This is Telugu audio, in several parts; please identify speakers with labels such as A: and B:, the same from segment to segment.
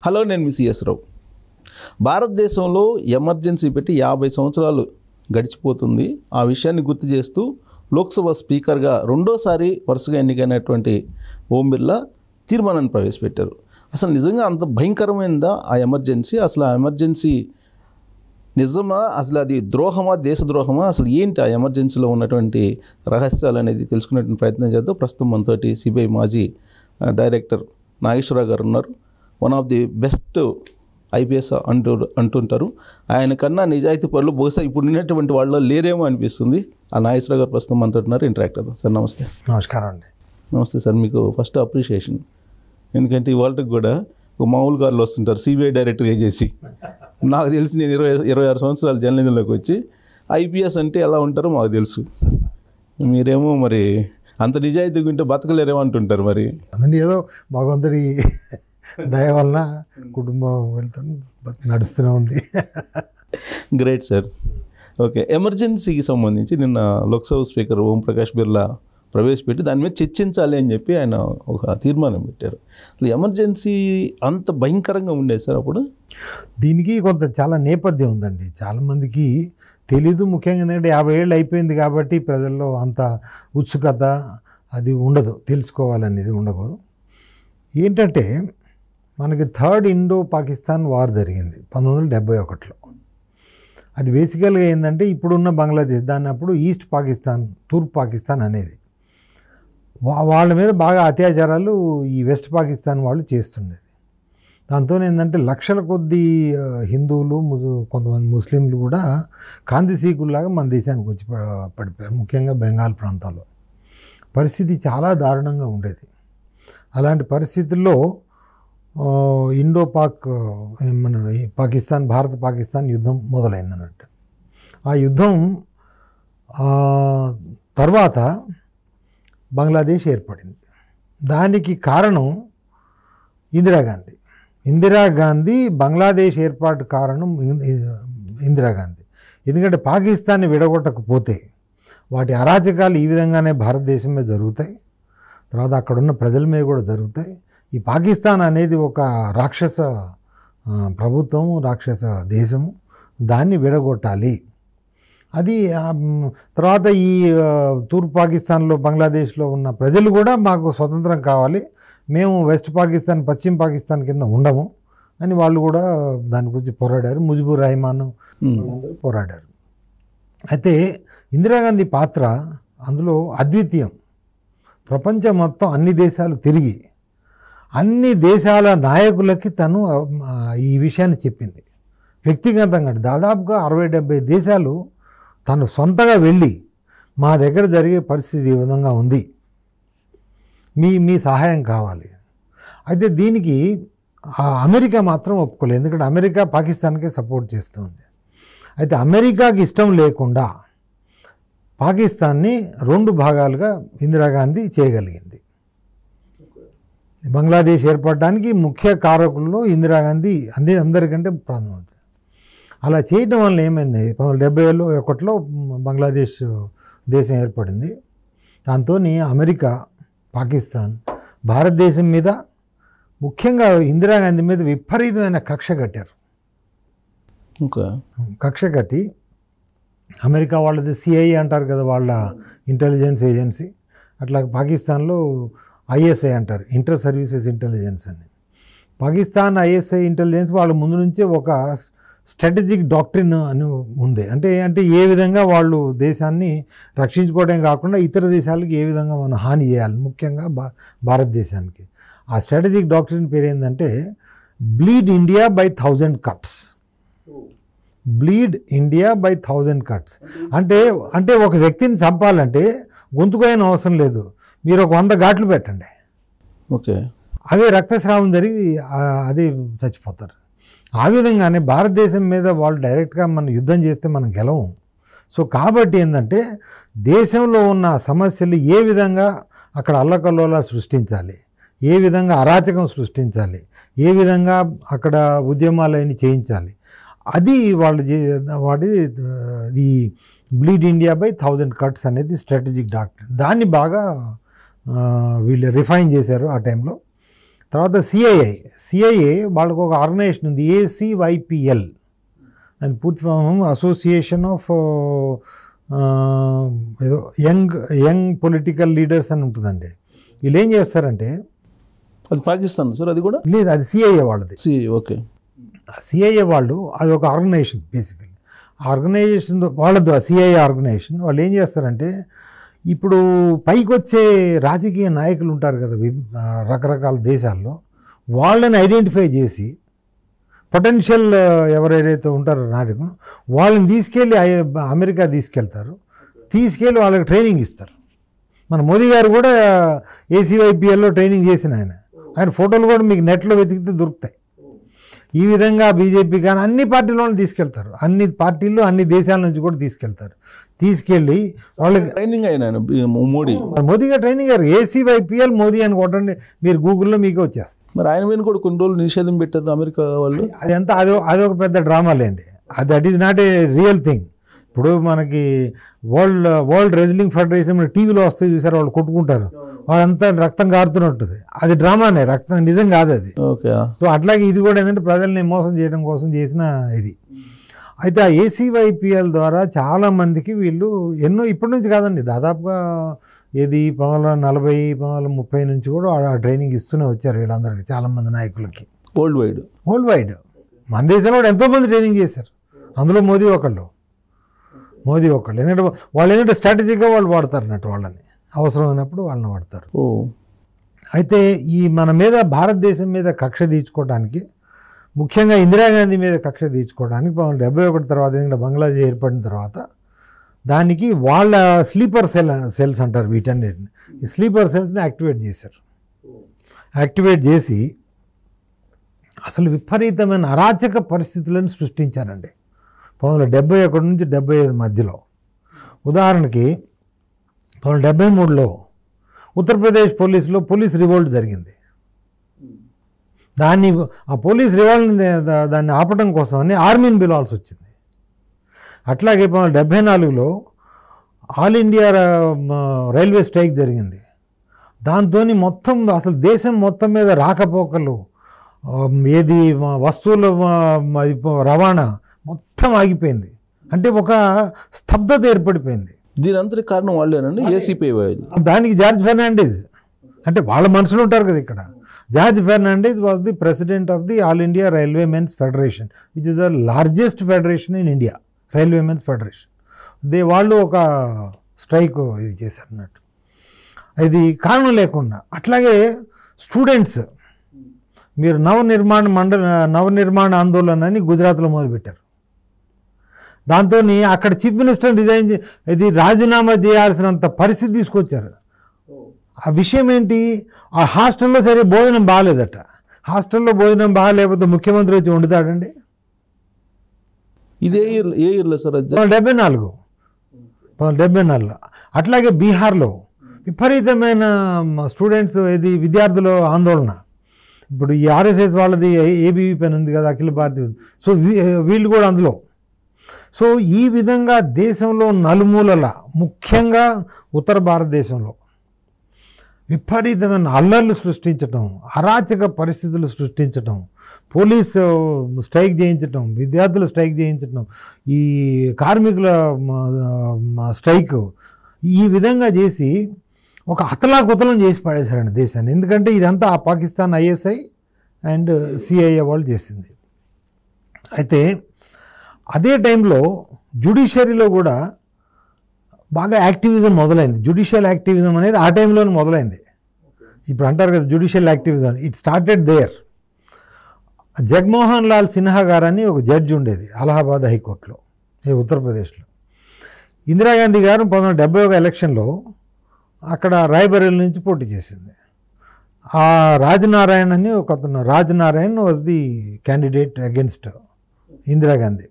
A: హలో, నేను మీ సిఎస్ రావు. భారతదేశంలో ఎమర్జెన్సీ పెట్టి 50 సంవత్సరాలు గడిచిపోతుంది. ఆ విషయాన్ని గుర్తు చేస్తూ లోక్సభ స్పీకర్గా రెండోసారి వరుసగా ఎన్నికైనటువంటి ఓం బిర్లా తీర్మానాన్ని ప్రవేశపెట్టారు. అసలు నిజంగా అంత భయంకరమైనదా ఆ ఎమర్జెన్సీ? అసలు ఆ ఎమర్జెన్సీ నిజమా? అసలు అది ద్రోహమా, దేశద్రోహమా? అసలు ఏంటి ఆ ఎమర్జెన్సీలో ఉన్నటువంటి రహస్యాలు అనేది తెలుసుకునేటువంటి ప్రయత్నం చేద్దాం. ప్రస్తుతం మనతోటి సిబిఐ మాజీ డైరెక్టర్ నాగేశ్వరరావు గారు ఉన్నారు. One of the best IPS అంటుంటారు. ఆయన కన్నా నిజాయితీ పనులు బహుశా ఇప్పుడు ఉన్నటువంటి వాళ్ళు లేరేమో అనిపిస్తుంది. ఆ నాగేశ్వరరావు గారు ప్రస్తుతం మనతో ఉన్నారు. ఇంటరాక్ట్ అవుతాం. సార్ నమస్తే.
B: నమస్కారం అండి.
A: నమస్తే సార్. మీకు ఫస్ట్ అప్రిషియేషన్. ఎందుకంటే ఇవాళకి కూడా ఒక మామూలు గారులు వస్తుంటారు సిబిఐ డైరెక్టర్గా చేసి. నాకు తెలిసి నేను 26 సంవత్సరాలు జర్నలిజంలోకి వచ్చి ఐపీఎస్ అంటే ఎలా ఉంటారో మాకు తెలుసు. మీరేమో మరి అంత నిజాయితీగా ఉంటే బతకలేరేమో అంటుంటారు. మరి
B: అందుకే ఏదో భగవంతుడి దయ వలన కుటుంబం వెళ్తాను నడుస్తూనే ఉంది.
A: Great sir. ఓకే, ఎమర్జెన్సీకి సంబంధించి నిన్న లోక్సభ స్పీకర్ ఓం ప్రకాష్ బిర్లా ప్రవేశపెట్టి దాని మీద చర్చించాలి అని చెప్పి ఆయన ఒక తీర్మానం పెట్టారు. అసలు ఎమర్జెన్సీ అంత భయంకరంగా ఉండేది సార్ అప్పుడు?
B: దీనికి కొంత చాలా నేపథ్యం ఉందండి. చాలామందికి తెలీదు. ముఖ్యంగా ఏంటంటే 50 ఏళ్ళు అయిపోయింది కాబట్టి ప్రజల్లో అంత ఉత్సుకత అది ఉండదు, తెలుసుకోవాలనేది ఉండకూడదు. ఏంటంటే మనకి థర్డ్ ఇండో పాకిస్తాన్ వార్ జరిగింది 1971లో. అది బేసికల్గా ఏంటంటే ఇప్పుడున్న బంగ్లాదేశ్, దాన్ని అప్పుడు ఈస్ట్ పాకిస్తాన్, తూర్పు పాకిస్తాన్ అనేది. వాళ్ళ మీద బాగా అత్యాచారాలు ఈ వెస్ట్ పాకిస్తాన్ వాళ్ళు చేస్తుండేది. దాంతో ఏంటంటే లక్షల కొద్దీ హిందువులు, కొంతమంది ముస్లింలు కూడా కాంతిసీకుల్లాగా మన దేశానికి వచ్చి పడిపోయారు. ముఖ్యంగా బెంగాల్ ప్రాంతంలో పరిస్థితి చాలా దారుణంగా ఉండేది. అలాంటి పరిస్థితుల్లో ఇండో పాక్ మన పాకిస్తాన్, భారత పాకిస్తాన్ యుద్ధం మొదలైందన్నట్టు. ఆ యుద్ధం తర్వాత బంగ్లాదేశ్ ఏర్పడింది. దానికి కారణం ఇందిరాగాంధీ. ఇందిరాగాంధీ బంగ్లాదేశ్ ఏర్పాటు కారణం ఇందిరాగాంధీ. ఎందుకంటే పాకిస్తాన్ని విడగొట్టకపోతే వాటి అరాచకాలు ఈ విధంగానే భారతదేశం మీద జరుగుతాయి, తర్వాత అక్కడున్న ప్రజల మీద కూడా జరుగుతాయి. ఈ పాకిస్తాన్ అనేది ఒక రాక్షస ప్రభుత్వం, రాక్షస దేశము, దాన్ని విడగొట్టాలి. అది తర్వాత ఈ తూర్పు పాకిస్తాన్లో, బంగ్లాదేశ్లో ఉన్న ప్రజలు కూడా మాకు స్వతంత్రం కావాలి, మేము వెస్ట్ పాకిస్తాన్, పశ్చిమ పాకిస్తాన్ కింద ఉండము అని వాళ్ళు కూడా దాని గురించి పోరాడారు. ముజిబుర్ రెహమాన్ వాళ్ళందరూ పోరాడారు. అయితే ఇందిరాగాంధీ పాత్ర అందులో అద్వితీయం. ప్రపంచం మొత్తం అన్ని దేశాలు తిరిగి అన్ని దేశాల నాయకులకి తను ఈ విషయాన్ని చెప్పింది వ్యక్తిగతంగా. దాదాపుగా 60-70 దేశాలు తను సొంతగా వెళ్ళి మా దగ్గర జరిగే పరిస్థితి ఈ విధంగా ఉంది, మీ సహాయం కావాలి. అయితే దీనికి అమెరికా మాత్రం ఒప్పుకోలేదు. ఎందుకంటే అమెరికా పాకిస్తాన్కే సపోర్ట్ చేస్తుంది. అయితే అమెరికాకి ఇష్టం లేకుండా పాకిస్తాన్ని 2 భాగాలుగా ఇందిరాగాంధీ చేయగలిగింది. బంగ్లాదేశ్ ఏర్పడడానికి ముఖ్య కారకుల్లో ఇందిరాగాంధీ అందరికంటే ప్రాధాన్యత. అలా చేయడం వల్ల ఏమైంది, 1971లో బంగ్లాదేశ్ దేశం ఏర్పడింది. దాంతో అమెరికా, పాకిస్తాన్ భారతదేశం మీద, ముఖ్యంగా ఇందిరాగాంధీ మీద విపరీతమైన కక్ష కట్టారు. కక్ష కట్టి అమెరికా వాళ్ళది సిఐఏ అంటారు కదా, వాళ్ళ ఇంటెలిజెన్స్ ఏజెన్సీ, అట్లా పాకిస్తాన్లో ఐఎస్ఐ అంటారు, ఇంటర్ సర్వీసెస్ ఇంటెలిజెన్స్ అని. పాకిస్తాన్ ఐఎస్ఐ ఇంటెలిజెన్స్ వాళ్ళ ముందు నుంచే ఒక స్ట్రాటజిక్ డాక్ట్రిన్ అని ఉంది. అంటే ఏ విధంగా వాళ్ళు దేశాన్ని రక్షించుకోవడం కాకుండా ఇతర దేశాలకు ఏ విధంగా మనం హాని చేయాలి, ముఖ్యంగా భారతదేశానికి. ఆ స్ట్రాటజిక్ డాక్ట్రిన్ పేరు ఏంటంటే bleed India by 1000 cuts. Bleed India by 1000 cuts అంటే ఒక వ్యక్తిని చంపాలంటే గొంతుకైన అవసరం లేదు, మీరు ఒక 100 ఘాట్లు పెట్టండి,
A: ఓకే,
B: అవే రక్తస్రావం జరిగి అదే చచ్చిపోతారు. ఆ విధంగానే భారతదేశం మీద వాళ్ళు డైరెక్ట్గా మనం యుద్ధం చేస్తే మనం గెలవం. సో కాబట్టి ఏంటంటే దేశంలో ఉన్న సమస్యలు ఏ విధంగా అక్కడ అల్లకల్లోలా సృష్టించాలి, ఏ విధంగా అరాచకం సృష్టించాలి, ఏ విధంగా అక్కడ ఉద్యమాలన్నీ చేయించాలి, అది వాడి ఈ బ్లీడ్ ఇండియా బై 1000 కట్స్ అనేది స్ట్రాటజిక్ డాక్టర్. దాన్ని బాగా వీళ్ళు రిఫైన్ చేశారు ఆ టైంలో. తర్వాత సిఐఏ వాళ్ళకు ఒక ఆర్గనైజేషన్ ఉంది, ACYPL, దాని పూర్తి ఫామ్ అసోసియేషన్ ఆఫ్ ఏదో యంగ్ పొలిటికల్ లీడర్స్ అని ఉంటుందండి. వీళ్ళు ఏం చేస్తారంటే,
A: అది పాకిస్తాన్ సార్, అది కూడా
B: లేదు అది సిఐఏ వాళ్ళది.
A: ఓకే.
B: సిఐఏ వాళ్ళు అది ఒక ఆర్గనైజేషన్, బేసికలీ ఆర్గనైజేషన్ వాళ్ళది. సిఐఏ ఆర్గనైజేషన్ వాళ్ళు ఏం చేస్తారంటే, ఇప్పుడు పైకి వచ్చే రాజకీయ నాయకులు ఉంటారు కదా రకరకాల దేశాల్లో, వాళ్ళని ఐడెంటిఫై చేసి పొటెన్షియల్ ఎవరైతే ఉంటారో నాయకులు వాళ్ళని తీసుకెళ్ళి అమెరికా తీసుకెళ్ళి వాళ్ళకి ట్రైనింగ్ ఇస్తారు. మన మోదీ గారు కూడా ACYPLలో ట్రైనింగ్ చేసిన ఆయన ఫోటోలు కూడా మీకు నెట్లో వెతికితే దొరుకుతాయి. ఈ విధంగా బీజేపీ కానీ అన్ని పార్టీలను తీసుకెళ్తారు, అన్ని పార్టీలు అన్ని దేశాల నుంచి కూడా తీసుకెళ్ళి వాళ్ళకి
A: ట్రైనింగ్ అయినా
B: మోదీ గారు ట్రైనింగ్ గారు. ACYPL మోదీ అని కొట్టండి మీరు గూగుల్లో మీకు వచ్చేస్తుంది.
A: మరి ఆయన మీద కూడా కొన్ని రోజులు నిషేధం పెట్టారు అమెరికా వాళ్ళు.
B: అదొక పెద్ద డ్రామాలేండి, that is not a real thing. ఇప్పుడు మనకి వరల్డ్ రెజ్లింగ్ ఫెడరేషన్ టీవీలో వస్తే చూసారు, వాళ్ళు కొట్టుకుంటారు, వాళ్ళంతా రక్తం కారుతున్నట్టుంది, అది డ్రామానే, రక్తం నిజం కాదు అది. సో అట్లాగే ఇది కూడా ఏంటంటే ప్రజల్ని మోసం చేయడం కోసం చేసిన ఇది. అయితే ఆ ACYPL ద్వారా చాలామందికి వీళ్ళు ఇప్పటి నుంచి కాదండి, దాదాపుగా 1940 1930 నుంచి కూడా ఆ ట్రైనింగ్ ఇస్తూనే వచ్చారు వీళ్ళందరికీ, చాలామంది నాయకులకి వరల్డ్ వైడ్. మన దేశంలో కూడా ఎంతోమంది ట్రైనింగ్ చేశారు, అందులో మోదీ ఒకళ్ళు. ఎందుకంటే వాళ్ళు స్ట్రాటజీగా వాళ్ళు వాడతారు అన్నట్టు, వాళ్ళని అవసరమైనప్పుడు వాళ్ళని వాడతారు. అయితే ఈ మన మీద భారతదేశం మీద కక్ష తీర్చుకోవడానికి, ముఖ్యంగా ఇందిరాగాంధీ మీద కక్ష తీర్చుకోవడానికి 1971 తర్వాత ఎందుకంటే బంగ్లాదేశ్ ఏర్పడిన తర్వాత దానికి వాళ్ళ స్లీపర్ సెల్స్ అంటారు వీటన్నిటిని, ఈ స్లీపర్ సెల్స్ని యాక్టివేట్ చేసి అసలు విపరీతమైన అరాచక పరిస్థితులను సృష్టించారండి 1971 నుంచి 75 మధ్యలో. ఉదాహరణకి 1973లో ఉత్తరప్రదేశ్ పోలీస్ రివోల్ట్ జరిగింది. ఆ పోలీస్ రివోల్ట్ని దాన్ని ఆపడం కోసం అని ఆర్మీని పిలవాల్సి వచ్చింది. అట్లాగే 1974లో ఆల్ ఇండియా రైల్వే స్ట్రైక్ జరిగింది. దాంతో మొత్తం అసలు దేశం మొత్తం మీద రాకపోకలు, వస్తువుల రవాణా మొత్తం ఆగిపోయింది. అంటే ఒక స్తబ్దత ఏర్పడిపోయింది.
A: దీని అంతటి కారణం వాళ్ళేనండి, ACPI.
B: దానికి జార్జ్ ఫెర్నాండెస్ అంటే వాళ్ళ మనుషులు ఉంటారు కదా ఇక్కడ. George Fernandes was the president of the all India railway men's federation, which is the largest federation in India, railway men's federation. వాళ్ళు ఒక స్ట్రైక్ ఇది చేశారు అన్నట్టు, ఇది కారణం లేకుండా. అట్లాగే స్టూడెంట్స్ మీరు నవనిర్మాణ ఆందోళన అని గుజరాత్లో మొదలుపెట్టారు. దాంతో అక్కడ చీఫ్ మినిస్టర్ ఇది రాజీనామా చేయాల్సినంత పరిస్థితి తీసుకొచ్చారు. ఆ విషయం ఏంటి, ఆ హాస్టల్లో సరే భోజనం బాగాలేదట. హాస్టల్లో భోజనం బాగాలేకపోతే ముఖ్యమంత్రి వచ్చి వండుతాడండి.
A: ఇదే ఇయర్లో సార్
B: 1974. అట్లాగే బీహార్లో విపరీతమైన స్టూడెంట్స్ విద్యార్థుల ఆందోళన. ఇప్పుడు ఈ RSS వాళ్ళది ABVP ఉంది కదా, అఖిల భారతీయ, సో వీళ్ళు కూడా అందులో. సో ఈ విధంగా దేశంలో నలుమూలల, ముఖ్యంగా ఉత్తర భారతదేశంలో విపరీతమైన అల్లర్లు సృష్టించటం, అరాచక పరిస్థితులు సృష్టించటం, పోలీసు స్ట్రైక్ చేయించటం, విద్యార్థులు స్ట్రైక్ చేయించటం, ఈ కార్మికుల స్ట్రైక్, ఈ విధంగా చేసి ఒక అతలాకుతలం చేసి పడేశారండి దేశాన్ని. ఎందుకంటే ఇదంతా ఆ పాకిస్తాన్ ISI అండ్ CIA వాళ్ళు చేసింది. అయితే అదే టైంలో జ్యుడిషియరీలో కూడా బాగా యాక్టివిజం మొదలైంది. జ్యుడిషియల్ యాక్టివిజం అనేది ఆ టైంలోనే మొదలైంది. ఇప్పుడు అంటారు కదా judicial activism, it started there. Jagmohan Lal Sinha గారు అని ఒక జడ్జి ఉండేది అలహాబాద్ హైకోర్టులో, ఉత్తరప్రదేశ్లో. ఇందిరాగాంధీ గారు 1971 ఎలక్షన్లో అక్కడ రాయ్బరేలీ నుంచి పోటీ చేసింది. ఆ రాజనారాయణ్ అని ఒక అతను, Raj Narain was the candidate against Indira Gandhi.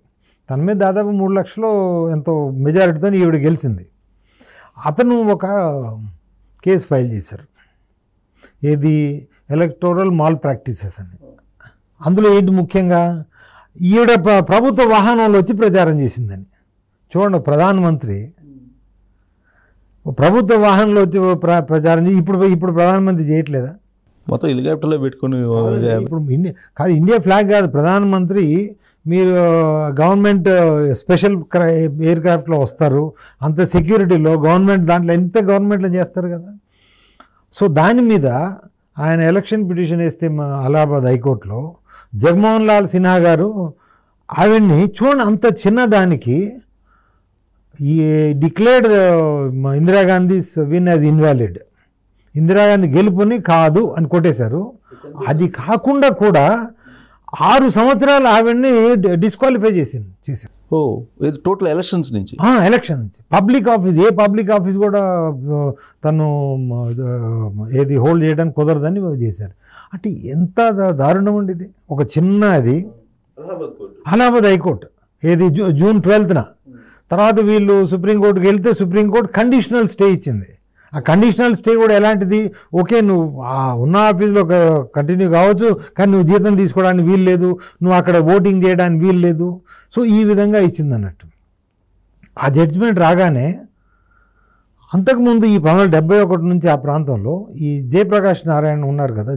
B: తన మీద దాదాపు 3 లక్షలు ఎంతో మెజారిటీతో ఈవిడ గెలిచింది. అతను ఒక కేసు ఫైల్ చేశారు, ఏది ఎలక్టోరల్ మాల్ ప్రాక్టీసెస్ అని. అందులో ఏంటి ముఖ్యంగా ఈవిడ ప్రభుత్వ వాహనంలో వచ్చి ప్రచారం చేసిందని. చూడండి, ప్రధానమంత్రి ప్రభుత్వ వాహనంలో వచ్చి ప్రచారం చేసి ఇప్పుడు ప్రధానమంత్రి చేయట్లేదా?
A: మొత్తం హెలికాప్టర్లో పెట్టుకుని
B: ఇప్పుడు కాదు, ఇండియా ఫ్లాగ్ కాదు, ప్రధానమంత్రి మీరు గవర్నమెంట్ స్పెషల్ ఎయిర్ క్రాఫ్ట్లో వస్తారు, అంత సెక్యూరిటీలో గవర్నమెంట్ దాంట్లో ఎంత గవర్నమెంట్లో చేస్తారు కదా. సో దాని మీద ఆయన ఎలక్షన్ పిటిషన్ వేస్తే మా అలహాబాద్ హైకోర్టులో జగన్మోహన్ లాల్ సిన్హా గారు ఆవిడ్ని చూడండి, అంత చిన్నదానికి ఈ declared Indira Gandhi win as invalid, Indira Gandhi గెలుపుని కాదు అని కొట్టేశారు. అది కాకుండా కూడా 6 సంవత్సరాలు ఆవిడ్ని డిస్క్వాలిఫై చేశారు.
A: ఓ ఇది టోటల్ ఎలక్షన్స్ నుంచి,
B: ఎలక్షన్ నుంచి. పబ్లిక్ ఆఫీస్, ఏ పబ్లిక్ ఆఫీస్ కూడా తను ఏది హోల్డ్ చేయడానికి కుదరదని చేశారు. అంటే ఎంత దారుణం అండి ఇది. ఒక చిన్న అది అలహాబాద్ హైకోర్టు ఏది జూన్ 12న, తర్వాత వీళ్ళు సుప్రీంకోర్టుకి వెళ్తే సుప్రీంకోర్టు కండిషనల్ స్టే ఇచ్చింది. ఆ కండిషనల్ స్టే కూడా ఎలాంటిది, ఓకే నువ్వు ఉన్న ఆఫీస్లో కంటిన్యూ కావచ్చు, కానీ నువ్వు జీతం తీసుకోవడానికి వీలు లేదు, నువ్వు అక్కడ ఓటింగ్ చేయడానికి వీలు లేదు. సో ఈ విధంగా ఇచ్చింది అన్నట్టు. ఆ జడ్జిమెంట్ రాగానే అంతకుముందు ఈ 1971 నుంచి ఆ ప్రాంతంలో ఈ జయప్రకాష్ నారాయణ ఉన్నారు కదా,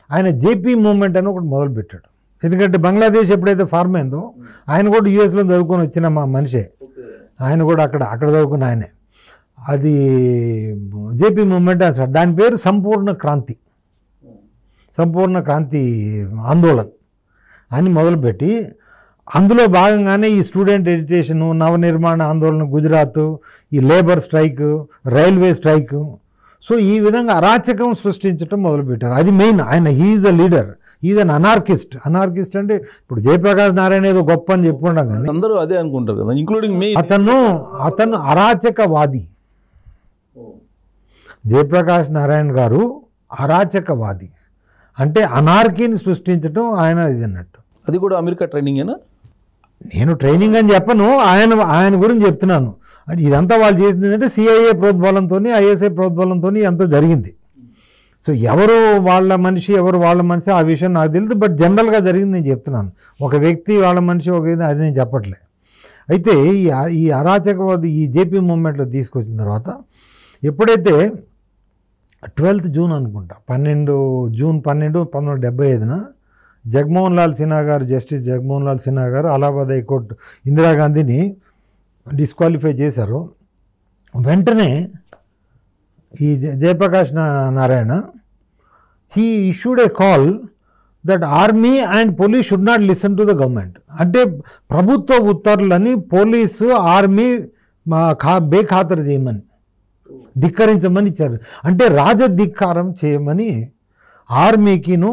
B: ఆయన జేపీ మూవ్మెంట్ అని ఒకటి మొదలుపెట్టాడు. ఎందుకంటే బంగ్లాదేశ్ ఎప్పుడైతే ఫార్మ్ అయిందో ఆయన కూడా యూఎస్లో చదువుకొని వచ్చిన మా మనిషే, ఆయన కూడా అక్కడ చదువుకున్న ఆయనే. అది జేపీ మూవ్మెంట్ అసలు దాని పేరు సంపూర్ణ క్రాంతి ఆందోళన్ అని మొదలుపెట్టి, అందులో భాగంగానే ఈ స్టూడెంట్ ఎడ్యుకేషను, నవనిర్మాణ ఆందోళన, గుజరాత్, ఈ labour strike, railway strike. So ఈ విధంగా అరాచకం సృష్టించడం మొదలుపెట్టారు. అది మెయిన్. ఆయన he's the leader, is an anarchist. అంటే ఇప్పుడు జయప్రకాష్ నారాయణ ఏదో గొప్ప అని చెప్పుకుంటాం కానీ
A: అందరూ అదే అనుకుంటారు కదా, ఇంక్లూడింగ్ మీ.
B: అతను అరాచకవాది. జయప్రకాష్ నారాయణ గారు అరాచకవాది, అంటే అనార్కీని సృష్టించడం ఆయన ఇది అన్నట్టు.
A: అది కూడా అమెరికా ట్రైనింగేనా?
B: నేను ట్రైనింగ్ అని చెప్పను, ఆయన గురించి చెప్తున్నాను. అంటే ఇదంతా వాళ్ళు చేసింది ఏంటంటే సిఐఏ ప్రోద్బలంతో, ఐఎస్ఐ ప్రోద్బలంతో అంతా జరిగింది. సో ఎవరు వాళ్ళ మనిషి ఆ విషయం నాకు తెలియదు, బట్ జనరల్గా జరిగింది నేను చెప్తున్నాను. ఒక వ్యక్తి వాళ్ళ మనిషి అది నేను చెప్పట్లే. అయితే ఈ అరాచకవాది ఈ జేపీ మూవ్మెంట్లో తీసుకొచ్చిన తర్వాత ఎప్పుడైతే 12th జూన్ అనుకుంటా, జూన్ 12, 1975న జగన్మోహన్ లాల్ సిన్హా గారు, జస్టిస్ జగన్మోహన్ లాల్ సిన్హా గారు అలహాబాద్ హైకోర్టు ఇందిరాగాంధీని డిస్క్వాలిఫై చేశారు. వెంటనే ఈ Jayaprakash Narayana he issued a call that army and police should not listen to the government. అంటే ప్రభుత్వ ఉత్తర్వులని పోలీసు, ఆర్మీ బేఖాతరు చేయమని, ధిక్కరించమని ఇచ్చారు. అంటే రాజధిక్కారం చేయమని ఆర్మీకిను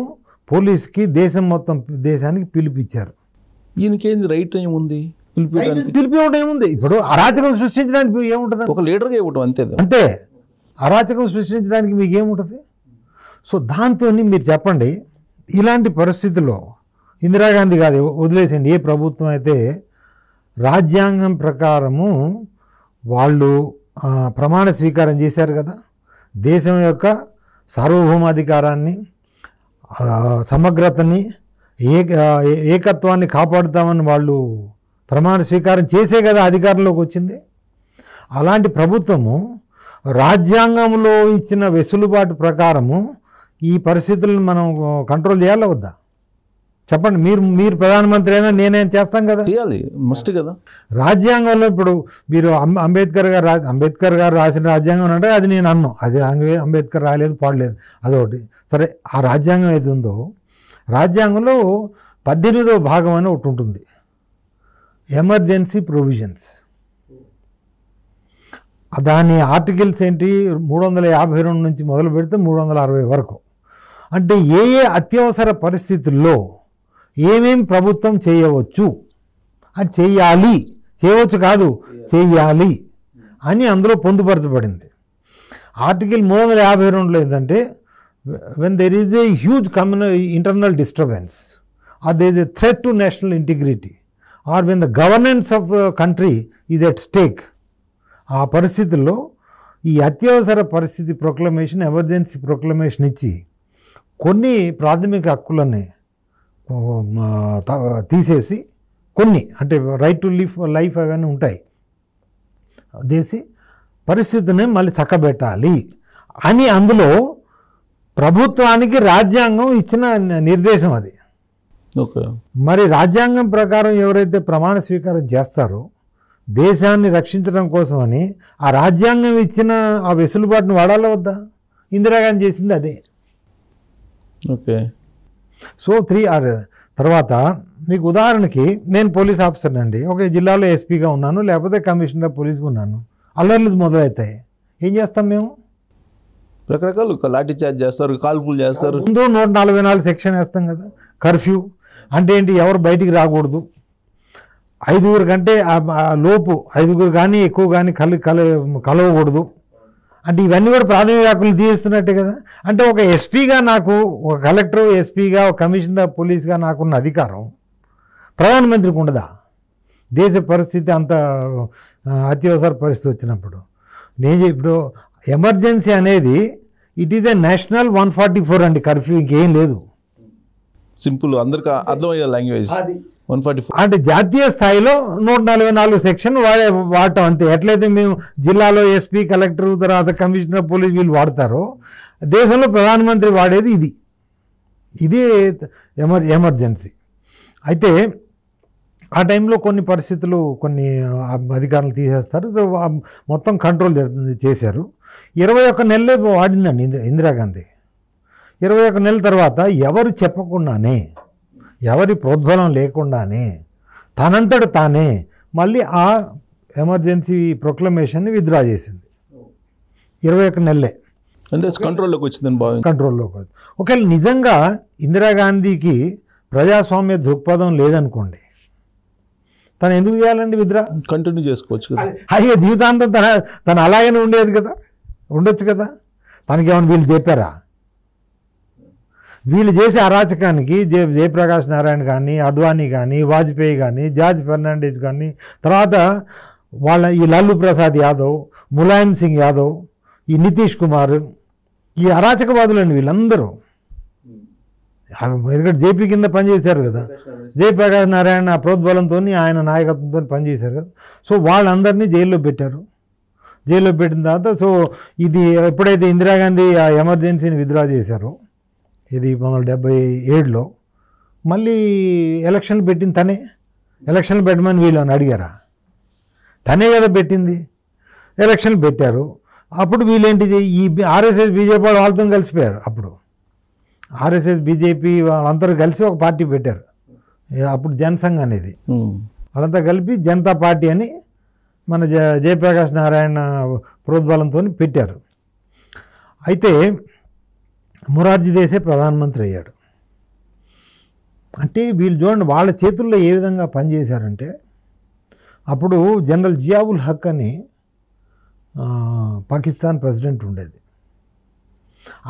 B: పోలీస్కి దేశానికి పిలిపించారు.
A: ఈయనకేంది రైట్ ఏముంది
B: పిలిపివ్వడం ఏముంది? ఇప్పుడు అరాచకం సృష్టించడానికి ఏముంటుంది?
A: ఒక లీడర్గా ఇవ్వడం
B: అంతే. అరాచకం సృష్టించడానికి మీకు ఏముంటుంది? సో దాంతో మీరు చెప్పండి, ఇలాంటి పరిస్థితుల్లో ఇందిరాగాంధీ కాదు, వదిలేసండి, ఏ ప్రభుత్వం అయితే రాజ్యాంగం ప్రకారము వాళ్ళు ప్రమాణ స్వీకారం చేశారు కదా, దేశం యొక్క సార్వభౌమాధికారాన్ని, సమగ్రతని, ఏకత్వాన్ని కాపాడుతామని వాళ్ళు ప్రమాణ స్వీకారం చేసే కదా అధికారంలోకి వచ్చింది. అలాంటి ప్రభుత్వము రాజ్యాంగంలో ఇచ్చిన వెసులుబాటు ప్రకారము ఈ పరిస్థితులను మనం కంట్రోల్ చేయాలా వద్దా? చెప్పండి. మీరు ప్రధానమంత్రి అయినా నేనేం చేస్తాం కదా,
A: చేయాలి, మస్ట్ కదా.
B: రాజ్యాంగంలో ఇప్పుడు మీరు అంబేద్కర్ గారు రాసిన రాజ్యాంగం అంటే అది నేను అన్నాను, అది అంబేద్కర్ రాలేదు పాడలేదు, అదొకటి సరే. ఆ రాజ్యాంగం ఏది ఉందో రాజ్యాంగంలో 18వ భాగం అని ఒకటి ఉంటుంది, ఎమర్జెన్సీ ప్రొవిజన్స్. దాని ఆర్టికల్స్ ఏంటి? 352 నుంచి మొదలు పెడితే 360 వరకు. అంటే ఏ అత్యవసర పరిస్థితుల్లో ఏమేం ప్రభుత్వం చేయవచ్చు, అది చెయ్యాలి, చేయవచ్చు కాదు చెయ్యాలి అని అందులో పొందుపరచబడింది. ఆర్టికల్ 352లో ఏంటంటే, when there is a huge internal disturbance or there is a threat to national integrity or when the governance of country is at stake, ఆ పరిస్థితుల్లో ఈ అత్యవసర పరిస్థితి ప్రొక్లమేషన్, ఎమర్జెన్సీ ప్రొక్లమేషన్ ఇచ్చి కొన్ని ప్రాథమిక హక్కులని తీసేసి, కొన్ని అంటే రైట్ టు లైఫ్ అవన్నీ ఉంటాయి, చేసి పరిస్థితిని మళ్ళీ చక్కబెట్టాలి అని అందులో ప్రభుత్వానికి రాజ్యాంగం ఇచ్చిన నిర్దేశం అది.
A: ఓకే.
B: మరి రాజ్యాంగం ప్రకారం ఎవరైతే ప్రమాణ స్వీకారం చేస్తారో దేశాన్ని రక్షించడం కోసమని ఆ రాజ్యాంగం ఇచ్చిన ఆ వెసులుబాటును వాడాలా వద్దా? ఇందిరాగాంధీ చేసింది అదే.
A: ఓకే.
B: సో తర్వాత మీకు ఉదాహరణకి నేను పోలీస్ ఆఫీసర్ అండి, ఒక జిల్లాలో ఎస్పీగా ఉన్నాను, లేకపోతే కమిషనర్ ఆఫ్ పోలీస్గా ఉన్నాను. అల్లర్లు మొదలవుతాయి, ఏం చేస్తాం మేము?
A: రకరకాలు లాఠీ చార్జ్ చేస్తారు, కాల్పులు చేస్తారు.
B: ముందు 144 సెక్షన్ వేస్తాం కదా. కర్ఫ్యూ అంటే ఏంటి? ఎవరు బయటికి రాకూడదు, 5 కంటే లోపు 5 కానీ ఎక్కువ కానీ కలవకూడదు. అంటే ఇవన్నీ కూడా ప్రాథమిక హక్కులు తీస్తున్నట్టే కదా. అంటే ఒక ఎస్పీగా నాకు, ఒక కలెక్టర్ ఎస్పీగా, ఒక కమిషనర్ ఆఫ్ పోలీస్గా నాకున్న అధికారం ప్రధానమంత్రికి ఉండదా? దేశ పరిస్థితి అంత అత్యవసర పరిస్థితి వచ్చినప్పుడు ఇప్పుడు ఎమర్జెన్సీ అనేది ఇట్ ఈజ్ ఎ నేషనల్ 144 అండి. కర్ఫ్యూ ఇంకేం లేదు.
A: సింపుల్, అందరికీ అర్థమయ్యే లాంగ్వేజ్ 144.
B: అంటే జాతీయ స్థాయిలో 144 సెక్షన్ వాడటం అంతే. ఎట్లయితే మేము జిల్లాలో ఎస్పీ, కలెక్టర్, తర్వాత కమిషనర్ పోలీస్ వీళ్ళు వాడతారో దేశంలో ప్రధానమంత్రి వాడేది ఇది ఎమర్జెన్సీ. అయితే ఆ టైంలో కొన్ని పరిస్థితులు, కొన్ని అధికారులు తీసేస్తారు, మొత్తం కంట్రోల్ చేశారు. 21 నెలలే వాడిందండి ఇందిరాగాంధీ. 21 నెలల తర్వాత ఎవరు చెప్పకుండానే, ఎవరి ప్రోద్బలం లేకుండానే తనంతట తానే మళ్ళీ ఆ ఎమర్జెన్సీ ప్రొక్లమేషన్ని విత్డ్రా చేసింది. 21 నెలలే
A: అంటే కంట్రోల్లోకి వచ్చిందని భావించి
B: కంట్రోల్లోకి. ఒకవేళ నిజంగా ఇందిరాగాంధీకి ప్రజాస్వామ్య దృక్పథం లేదనుకోండి, తను ఎందుకు చేయాలండి విత్డ్రా?
A: కంటిన్యూ చేసుకోవచ్చు కదా.
B: అయ్యే జీవితాంతం తను అలాగనే ఉండొచ్చు కదా. తనకేమైనా వీళ్ళు చెప్పారా? వీళ్ళు చేసే అరాచకానికి జయప్రకాష్ నారాయణ కానీ, అద్వానీ కానీ, వాజ్పేయి కానీ, జార్జ్ ఫెర్నాండెస్ కానీ, తర్వాత ఈ లాలూ ప్రసాద్ యాదవ్, ములాయం సింగ్ యాదవ్, ఈ నితీష్ కుమార్, ఈ అరాచకవాదులండి వీళ్ళందరూ. ఎందుకంటే జేపీ కింద పనిచేశారు కదా, జయప్రకాష్ నారాయణ ప్రోద్బలంతో, ఆయన నాయకత్వంతో పనిచేశారు కదా. సో వాళ్ళందరినీ జైల్లో పెట్టారు. జైల్లో పెట్టిన తర్వాత ఇది ఎప్పుడైతే ఇందిరాగాంధీ ఆ ఎమర్జెన్సీని విత్డ్రా చేశారో, ఇది 1977లో, మళ్ళీ ఎలక్షన్లు పెట్టింది తనే. ఎలక్షన్లు పెట్టమని వీళ్ళని అడిగారా? తనే కదా పెట్టింది. ఎలక్షన్లు పెట్టారు. అప్పుడు వీళ్ళేంటి, ఈ ఆర్ఎస్ఎస్ బీజేపీ వాళ్ళతో కలిసిపోయారు. అప్పుడు ఆర్ఎస్ఎస్ బీజేపీ వాళ్ళందరూ కలిసి ఒక పార్టీ పెట్టారు. అప్పుడు జనసంఘ్ అనేది, వాళ్ళంతా కలిపి జనతా పార్టీ అని మన జయప్రకాష్ నారాయణ ప్రోద్బలంతో పెట్టారు. అయితే మొరార్జీ దేశాయ్ ప్రధానమంత్రి అయ్యాడు. అంటే వీళ్ళు చూడండి వాళ్ళ చేతుల్లో ఏ విధంగా పనిచేశారంటే, అప్పుడు జనరల్ జియావుల్ హక్ అని పాకిస్తాన్ ప్రెసిడెంట్ ఉండేది.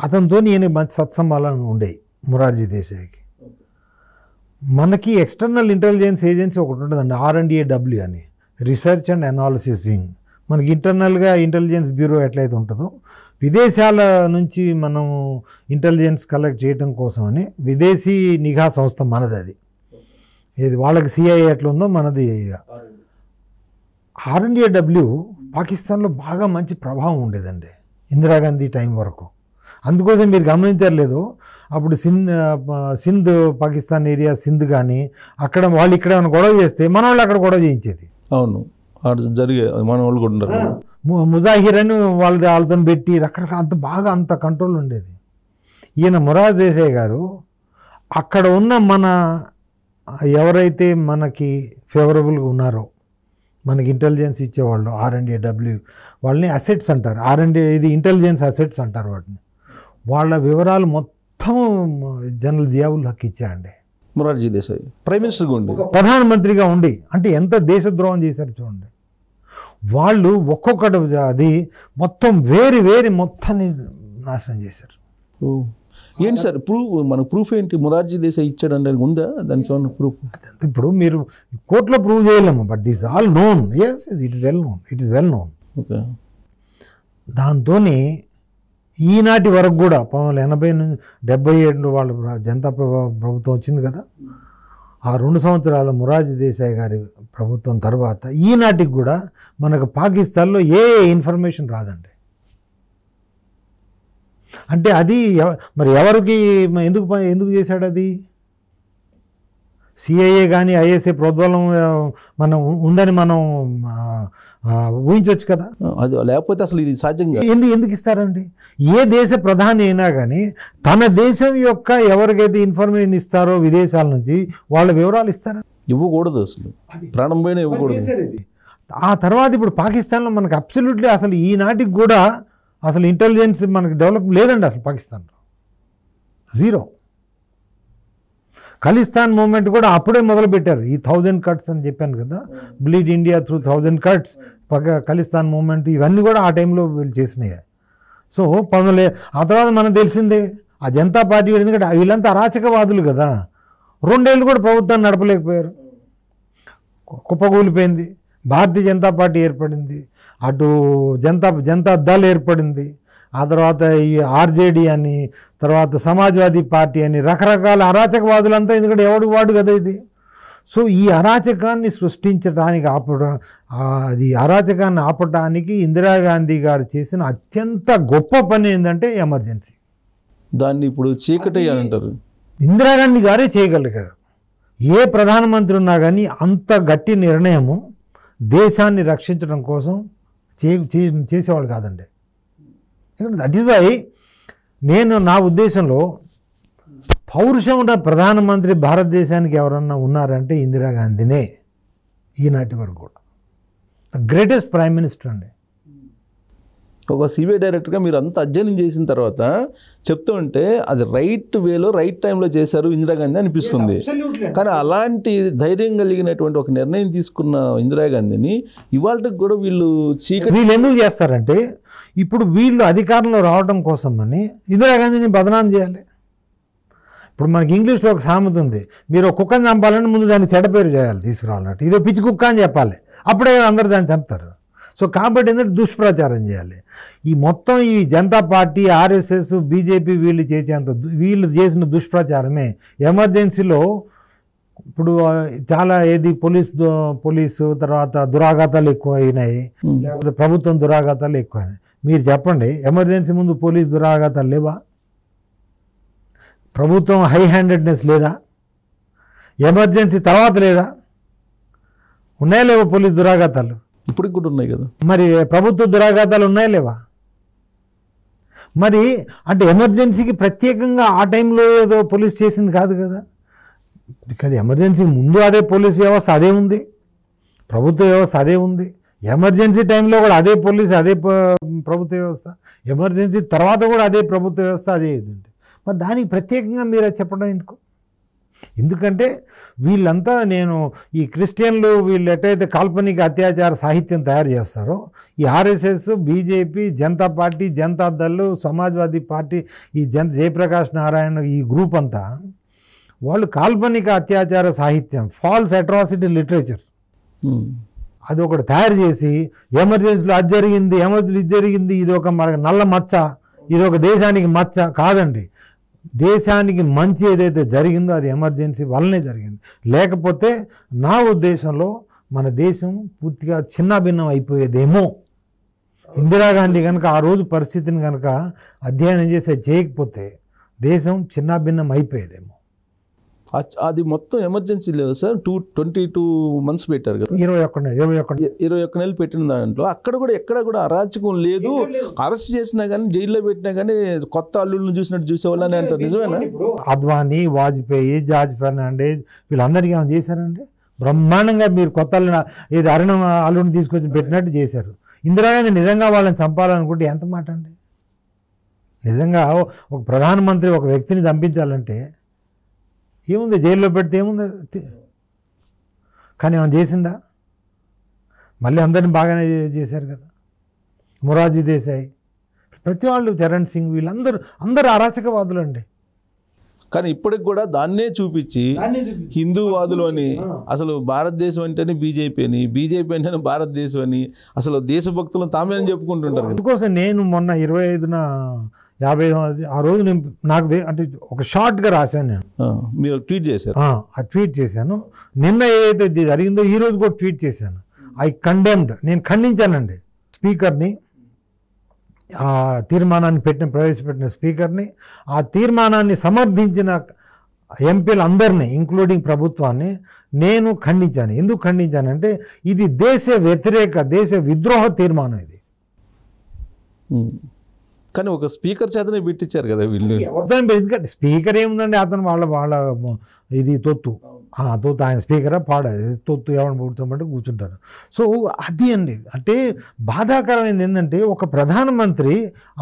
B: అతనితో ఈయన మంచి సత్సంబంధాలు ఉండేవి మొరార్జీ దేశాయ్కి. మనకి ఎక్స్టర్నల్ ఇంటెలిజెన్స్ ఏజెన్సీ ఒకటి ఉంటుందండి, R&AW అని, రీసెర్చ్ అండ్ అనాలిసిస్ వింగ్. మనకి ఇంటర్నల్గా ఇంటెలిజెన్స్ బ్యూరో ఎట్లయితే ఉంటుందో, విదేశాల నుంచి మనం ఇంటెలిజెన్స్ కలెక్ట్ చేయడం కోసం అని విదేశీ నిఘా సంస్థ మనది. అది ఇది వాళ్ళకి CIA ఎట్లా ఉందో మనది. R&AW పాకిస్తాన్లో బాగా మంచి ప్రభావం ఉండేదండి ఇందిరాగాంధీ టైం వరకు. అందుకోసం మీరు గమనించలేదు, అప్పుడు సింధ్ పాకిస్తాన్ ఏరియా, సింధ్ కానీ అక్కడ వాళ్ళు ఇక్కడ ఏమైనా గొడవ చేస్తే మన వాళ్ళు అక్కడ గొడవ చేయించేది.
A: అవును, జరిగే మన వాళ్ళు కూడా ఉన్నారు.
B: ముజాహిర్ అని వాళ్ళతో పెట్టి రకరకాల అంత కంట్రోల్ ఉండేది. ఈయన మొరార్జీ దేశాయ్ గారు అక్కడ ఉన్న మన ఎవరైతే మనకి ఫేవరబుల్గా ఉన్నారో, మనకి ఇంటెలిజెన్స్ ఇచ్చేవాళ్ళు, R&AW వాళ్ళని అసెట్స్ అంటారు. ఇది ఇంటెలిజెన్స్ అసెట్స్ అంటారు వాటిని. వాళ్ళ వివరాలు మొత్తం జనరల్ జియావుల్ హక్ ఇచ్చాయండి.
A: మొరార్జీ దేశాయ్ ప్రైమ్ మినిస్టర్గా ఉండి,
B: ప్రధానమంత్రిగా ఉండి. అంటే ఎంత దేశద్రోహం చేశారు చూడండి. వాళ్ళు ఒక్కొక్కటి అది మొత్తం వేరి మొత్తాన్ని నాశనం చేశారు.
A: ఏంటి సార్ మనకు ప్రూఫ్ ఏంటి? మొరార్జీ దేశాయ్ ఇచ్చాడంటే ఉందా దానికి ఏమన్నా ప్రూఫ్?
B: ఇప్పుడు మీరు కోర్టులో ప్రూవ్ చేయలేము, but this all known. Yes, it is well known.
A: Okay.
B: దాంతో ఈనాటి వరకు కూడా 1980 వాళ్ళు జనతా ప్రభుత్వం వచ్చింది కదా, ఆ 2 సంవత్సరాల మొరార్జీ దేశాయ్ గారి ప్రభుత్వం తర్వాత ఈనాటికి కూడా మనకు పాకిస్తాన్లో ఏ ఇన్ఫర్మేషన్ రాదండి. అంటే అది మరి ఎవరికి ఎందుకు చేశాడు అది? సిఐఏ కానీ ఐఎస్ఏ ప్రోద్బలం మనం ఉందని మనం ఊహించవచ్చు కదా.
A: అది లేకపోతే అసలు ఇది సాధ్యంగా
B: ఎందుకు ఇస్తారండి? ఏ దేశ ప్రధాని అయినా కానీ తన దేశం యొక్క ఎవరికైతే ఇన్ఫర్మేషన్ ఇస్తారో విదేశాల నుంచి వాళ్ళ వివరాలు ఇస్తారా?
A: ఇవ్వకూడదు, అసలు ప్రాణం పోయినా ఇవ్వకూడదు.
B: ఆ తర్వాత ఇప్పుడు పాకిస్తాన్లో మనకు అబ్సల్యూట్లీ అసలు ఈనాటికి కూడా అసలు ఇంటెలిజెన్స్ మనకు డెవలప్ లేదండి అసలు పాకిస్తాన్లో, జీరో. ఖలిస్తాన్ మూమెంట్ కూడా అప్పుడే మొదలుపెట్టారు. ఈ 1000 cuts అని చెప్పాను కదా, bleed India through 1000 cuts, Khalistan movement, ఇవన్నీ కూడా ఆ టైంలో వీళ్ళు చేసినాయి. సో ఆ తర్వాత మనకు తెలిసిందే ఆ జనతా పార్టీ, ఎందుకంటే వీళ్ళంతా అరాచకవాదులు కదా, 2 ఏళ్ళు కూడా ప్రభుత్వాన్ని నడపలేకపోయారు, కుప్పకూలిపోయింది. భారతీయ జనతా పార్టీ ఏర్పడింది, అటు జనతా దళ్ ఏర్పడింది, ఆ తర్వాత ఈ ఆర్జేడీ అని, తర్వాత సమాజ్వాదీ పార్టీ అని, రకరకాల అరాచకవాదులంతా, ఎందుకంటే ఎవడు వాడు కదా ఇది. సో ఈ అరాచకాన్ని సృష్టించడానికి అరాచకాన్ని ఆపడానికి ఇందిరాగాంధీ గారు చేసిన అత్యంత గొప్ప పని ఏంటంటే ఎమర్జెన్సీ.
A: దాన్ని ఇప్పుడు చీకటి అని అంటారు.
B: ఇందిరాగాంధీ గారే చేయగలిగారు. ఏ ప్రధానమంత్రి ఉన్నా కానీ అంత గట్టి నిర్ణయము దేశాన్ని రక్షించడం కోసం చేసేవాళ్ళు కాదండి. దట్ ఈస్ వై నా ఉద్దేశంలో పౌరుషం ఉన్న ప్రధానమంత్రి భారతదేశానికి ఎవరన్నా ఉన్నారంటే ఇందిరాగాంధీనే, ఈనాటి వరకు కూడా గ్రేటెస్ట్ ప్రైమ్ మినిస్టర్ అండి.
A: ఒక సిబిఐ డైరెక్టర్గా మీరు అంత అధ్యయనం చేసిన తర్వాత చెప్తూ ఉంటే అది రైట్ వేలో రైట్ టైంలో చేశారు ఇందిరాగాంధీ అనిపిస్తుంది. కానీ అలాంటి ధైర్యం కలిగినటువంటి ఒక నిర్ణయం తీసుకున్న ఇందిరాగాంధీని ఇవాళకి కూడా వీళ్ళు
B: ఎందుకు చేస్తారంటే, ఇప్పుడు వీళ్ళు అధికారంలో రావడం కోసం అని ఇందిరాగాంధీని బదనాం చేయాలి. ఇప్పుడు మనకి ఇంగ్లీష్లో ఒక సామెత ఉంది, మీరు ఒక కుక్కని చంపాలని ముందు దాన్ని చెడ్డ పేరు చేయాలి, తీసుకురావాలంటే ఇదో పిచ్చి కుక్క అని చెప్పాలి, అప్పుడే అందరు దాన్ని చంపుతారు. సో కాబట్టి ఏంటంటే దుష్ప్రచారం చేయాలి. ఈ మొత్తం ఈ జనతా పార్టీ, ఆర్ఎస్ఎస్, బీజేపీ వీళ్ళు చేసిన దుష్ప్రచారమే ఎమర్జెన్సీలో. ఇప్పుడు చాలా పోలీసు తర్వాత దురాఘాతాలు ఎక్కువ అయినాయి, లేకపోతే ప్రభుత్వం దురాఘాతాలు ఎక్కువైనాయి. మీరు చెప్పండి, ఎమర్జెన్సీ ముందు పోలీసు దురాఘాతాలు లేవా? ప్రభుత్వం హై హ్యాండెడ్నెస్ లేదా? ఎమర్జెన్సీ తర్వాత లేదా? ఉన్నాయా లేవా పోలీసు దురాఘాతాలు?
A: ఇప్పుడు కూడా ఉన్నాయి కదా.
B: మరి ప్రభుత్వ దురాఘాతాలు ఉన్నాయా లేవా? మరి అంటే ఎమర్జెన్సీకి ప్రత్యేకంగా ఆ టైంలో ఏదో పోలీస్ చేసింది కాదు కదా. బికాజ్ ఎమర్జెన్సీ ముందు అదే పోలీస్ వ్యవస్థ అదే ఉంది, ప్రభుత్వ వ్యవస్థ అదే ఉంది. ఎమర్జెన్సీ టైంలో కూడా అదే పోలీస్, అదే ప్రభుత్వ వ్యవస్థ. ఎమర్జెన్సీ తర్వాత కూడా అదే ప్రభుత్వ వ్యవస్థ, అదే ఇది. మరి దానికి ప్రత్యేకంగా మీరు చెప్పడం ఎందుకు? ఎందుకంటే వీళ్ళంతా ఈ క్రిస్టియన్లు వీళ్ళు ఎట్టయితే కాల్పనిక అత్యాచార సాహిత్యం తయారు చేస్తారో, ఈ RSS, BJP, Janata party, Janata Dal, Samajwadi party, ఈ జయప్రకాష్ నారాయణ, ఈ గ్రూప్ అంతా వాళ్ళు కాల్పనిక అత్యాచార సాహిత్యం, ఫాల్స్ అట్రాసిటీ లిటరేచర్ అది ఒకటి తయారు చేసి ఎమర్జెన్సీలో అది జరిగింది, ఎమర్జెన్సీ ఇది జరిగింది, ఇది ఒక మనకు నల్ల మచ్చ, ఇది ఒక దేశానికి మచ్చ కాదండి. దేశానికి మంచి ఏదైతే జరిగిందో అది ఎమర్జెన్సీ వల్లనే జరిగింది. లేకపోతే నా ఉద్దేశంలో మన దేశం పూర్తిగా చిన్నాభిన్నం అయిపోయేదేమో. ఇందిరాగాంధీ కనుక ఆ రోజు పరిస్థితిని కనుక అధ్యయనం చేయకపోతే దేశం చిన్నాభిన్నం అయిపోయేదేమో.
A: అది మొత్తం ఎమర్జెన్సీ లేదు సార్, 22 months పెట్టారు కదా, 21 నెలలు పెట్టిన దాంట్లో అక్కడ కూడా ఎక్కడ కూడా అరాచకం లేదు. అరెస్ట్ చేసినా కానీ, జైల్లో పెట్టినా కానీ కొత్త అల్లుళ్ళని చూసినట్టు చూసేవాళ్ళని అంటారు. నిజమేనా?
B: అద్వానీ, వాజ్పేయి, జార్జ్ ఫెర్నాండెస్ వీళ్ళందరికీ ఏమైనా చేశారండి? బ్రహ్మాండంగా మీరు కొత్త ఏది అరుణ అల్లుడిని తీసుకొచ్చి పెట్టినట్టు చేశారు. ఇందిరాగాంధీ నిజంగా వాళ్ళని చంపాలనుకుంటే ఎంత మాట అండి? నిజంగా ఒక ప్రధానమంత్రి ఒక వ్యక్తిని చంపించాలంటే ఏముంది, జైల్లో పెడితే ఏముంది? కానీ ఏమైనా చేసిందా? మళ్ళీ అందరిని బాగానే చేశారు కదా. మొరార్జీ దేశాయ్, ప్రతి వాళ్ళు, చరణ్ సింగ్, అందరూ అరాచకవాదులు అండి.
A: కానీ ఇప్పటికి కూడా దాన్నే చూపించి హిందూవాదులు అని, అసలు భారతదేశం అంటేనే బీజేపీ అని, బీజేపీ అంటేనే భారతదేశం అని, అసలు దేశభక్తులను తామే అని చెప్పుకుంటుంటారు.
B: అందుకోసం నేను మొన్న 25న 50 ఆ రోజు నాకు అంటే ఒక షార్ట్గా రాశాను నేను.
A: మీరు ట్వీట్ చేశారు?
B: ట్వీట్ చేశాను. నిన్న ఏదైతే జరిగిందో ఈ రోజు కూడా ట్వీట్ చేశాను. నేను ఖండించానండి స్పీకర్ని, ఆ తీర్మానాన్ని ప్రవేశపెట్టిన స్పీకర్ని, ఆ తీర్మానాన్ని సమర్థించిన ఎంపీలు అందరినీ ఇంక్లూడింగ్ ప్రభుత్వాన్ని నేను ఖండించాను. ఎందుకు ఖండించానంటే ఇది దేశ వ్యతిరేక, దేశ విద్రోహ తీర్మానం ఇది.
A: కానీ ఒక స్పీకర్ చేతనే పెట్టించారు కదా వీళ్ళు.
B: ఎవరితో ఎందుకంటే స్పీకర్ ఏముందండి, అతను వాళ్ళ ఇది తొత్తు ఆయన స్పీకరా తొత్తు ఎవరిని పుడుతామంటే కూర్చుంటారు. సో అది అండి, అంటే బాధాకరమైనది ఏంటంటే ఒక ప్రధానమంత్రి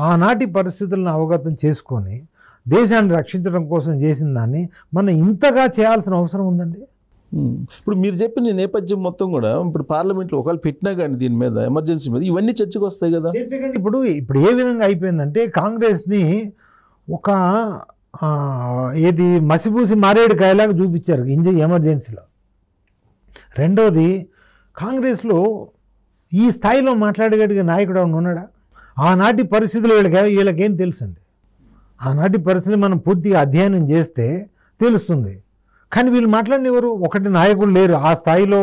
B: ఆనాటి పరిస్థితులను అవగతం చేసుకొని దేశాన్ని రక్షించడం కోసం చేసిన దాన్ని మనం ఇంతగా చేయాల్సిన అవసరం ఉందండి.
A: ఇప్పుడు మీరు చెప్పిన నేపథ్యం మొత్తం కూడా ఇప్పుడు పార్లమెంట్లో ఒకవేళ పెట్టినా కానీ దీని మీద ఎమర్జెన్సీ మీద ఇవన్నీ చర్చకు వస్తాయి కదా.
B: ఇప్పుడు ఏ విధంగా అయిపోయిందంటే కాంగ్రెస్ని ఒక ఏది మసిపూసి మారేడుకాయలాగా చూపించారు ఎమర్జెన్సీలో. రెండోది, కాంగ్రెస్లో ఈ స్థాయిలో మాట్లాడగలిగే నాయకుడు ఎవరు ఉన్నాడా? ఆనాటి పరిస్థితులు వీళ్ళకేం తెలుసండి. ఆనాటి పరిస్థితులు మనం పూర్తిగా అధ్యయనం చేస్తే తెలుస్తుంది. కానీ వీళ్ళు మాట్లాడినెవరు? ఒకటి నాయకులు లేరు, ఆ స్థాయిలో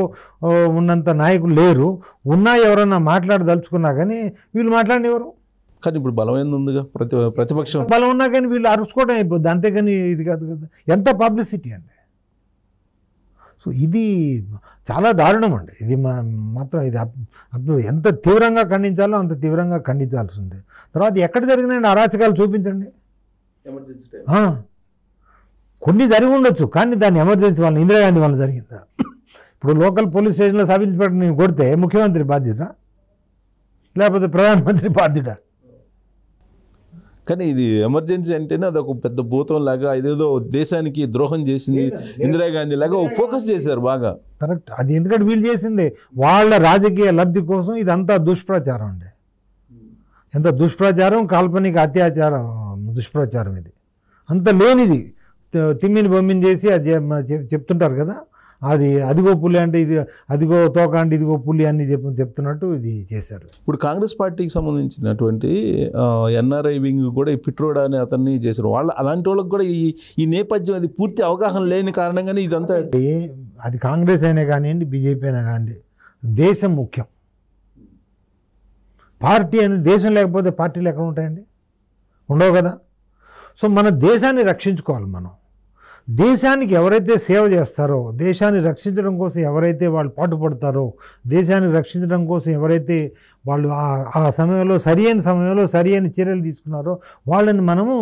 B: ఉన్నంత నాయకులు లేరు. ఉన్నా ఎవరన్నా మాట్లాడదలుచుకున్నా కానీ వీళ్ళు మాట్లాడినెవరు?
A: కానీ ఇప్పుడు బలమైంది ఉందిగా ప్రతిపక్షం.
B: బలం ఉన్నా కానీ వీళ్ళు అరుచుకోవడం అయిపోద్ది, అంతేగాని ఇది కాదు కదా. ఎంత పబ్లిసిటీ అండి. సో ఇది చాలా దారుణం అండి. ఇది మనం మాత్రం ఇది ఎంత తీవ్రంగా ఖండించాలో అంత తీవ్రంగా ఖండించాల్సి ఉంది. తర్వాత ఎక్కడ జరిగినాయండి అరాచకాలు చూపించండి. కొన్ని జరిగి ఉండొచ్చు, కానీ దాన్ని ఎమర్జెన్సీ వల్ల, ఇందిరాగాంధీ వల్ల జరిగిందా? ఇప్పుడు లోకల్ పోలీస్ స్టేషన్లో సబ్ ఇన్స్పెక్టర్ నేను కొడితే ముఖ్యమంత్రి బాధ్యత లేకపోతే ప్రధానమంత్రి బాధ్యత?
A: కానీ ఇది ఎమర్జెన్సీ అంటేనే అదొక పెద్ద భూతం లాగా, ఇదేదో దేశానికి ద్రోహం చేసింది ఇందిరాగాంధీ లాగా ఫోకస్ చేశారు బాగా.
B: కరెక్ట్. అది ఎందుకంటే వీళ్ళు చేసింది వాళ్ళ రాజకీయ లబ్ధి కోసం. ఇదంతా దుష్ప్రచారం అండి. ఎంత దుష్ప్రచారం, కాల్పనిక అత్యాచారం, దుష్ప్రచారం ఇది. అంత లేనిది తిమ్మిని బొమ్మిని చేసి అది చెప్తుంటారు కదా, అది అదిగో పులి అంటే ఇది, అదిగో తోక అంటే ఇదిగో పులి అని చెప్తున్నట్టు ఇది చేశారు.
A: ఇప్పుడు కాంగ్రెస్ పార్టీకి సంబంధించినటువంటి ఎన్ఆర్ఐ వింగ్ కూడా ఈ పిట్రోడా అని అతన్ని చేశారు. వాళ్ళు అలాంటి వాళ్ళకి కూడా ఈ నేపథ్యం అది పూర్తి అవగాహన లేని కారణంగానే ఇదంతా.
B: అది కాంగ్రెస్ అయినా కానివ్వండి, బీజేపీ అయినా కానివ్వండి, దేశం ముఖ్యం. పార్టీ అనేది, దేశం లేకపోతే పార్టీలు ఎక్కడ ఉంటాయండి? ఉండవు కదా. సో మన దేశాన్ని రక్షించుకోవాలి. మనం దేశానికి ఎవరైతే సేవ చేస్తారో, దేశాన్ని రక్షించడం కోసం ఎవరైతే వాళ్ళు పాటుపడతారో, దేశాన్ని రక్షించడం కోసం ఎవరైతే వాళ్ళు ఆ సమయంలో సరి అయిన చర్యలు తీసుకున్నారో వాళ్ళని మనము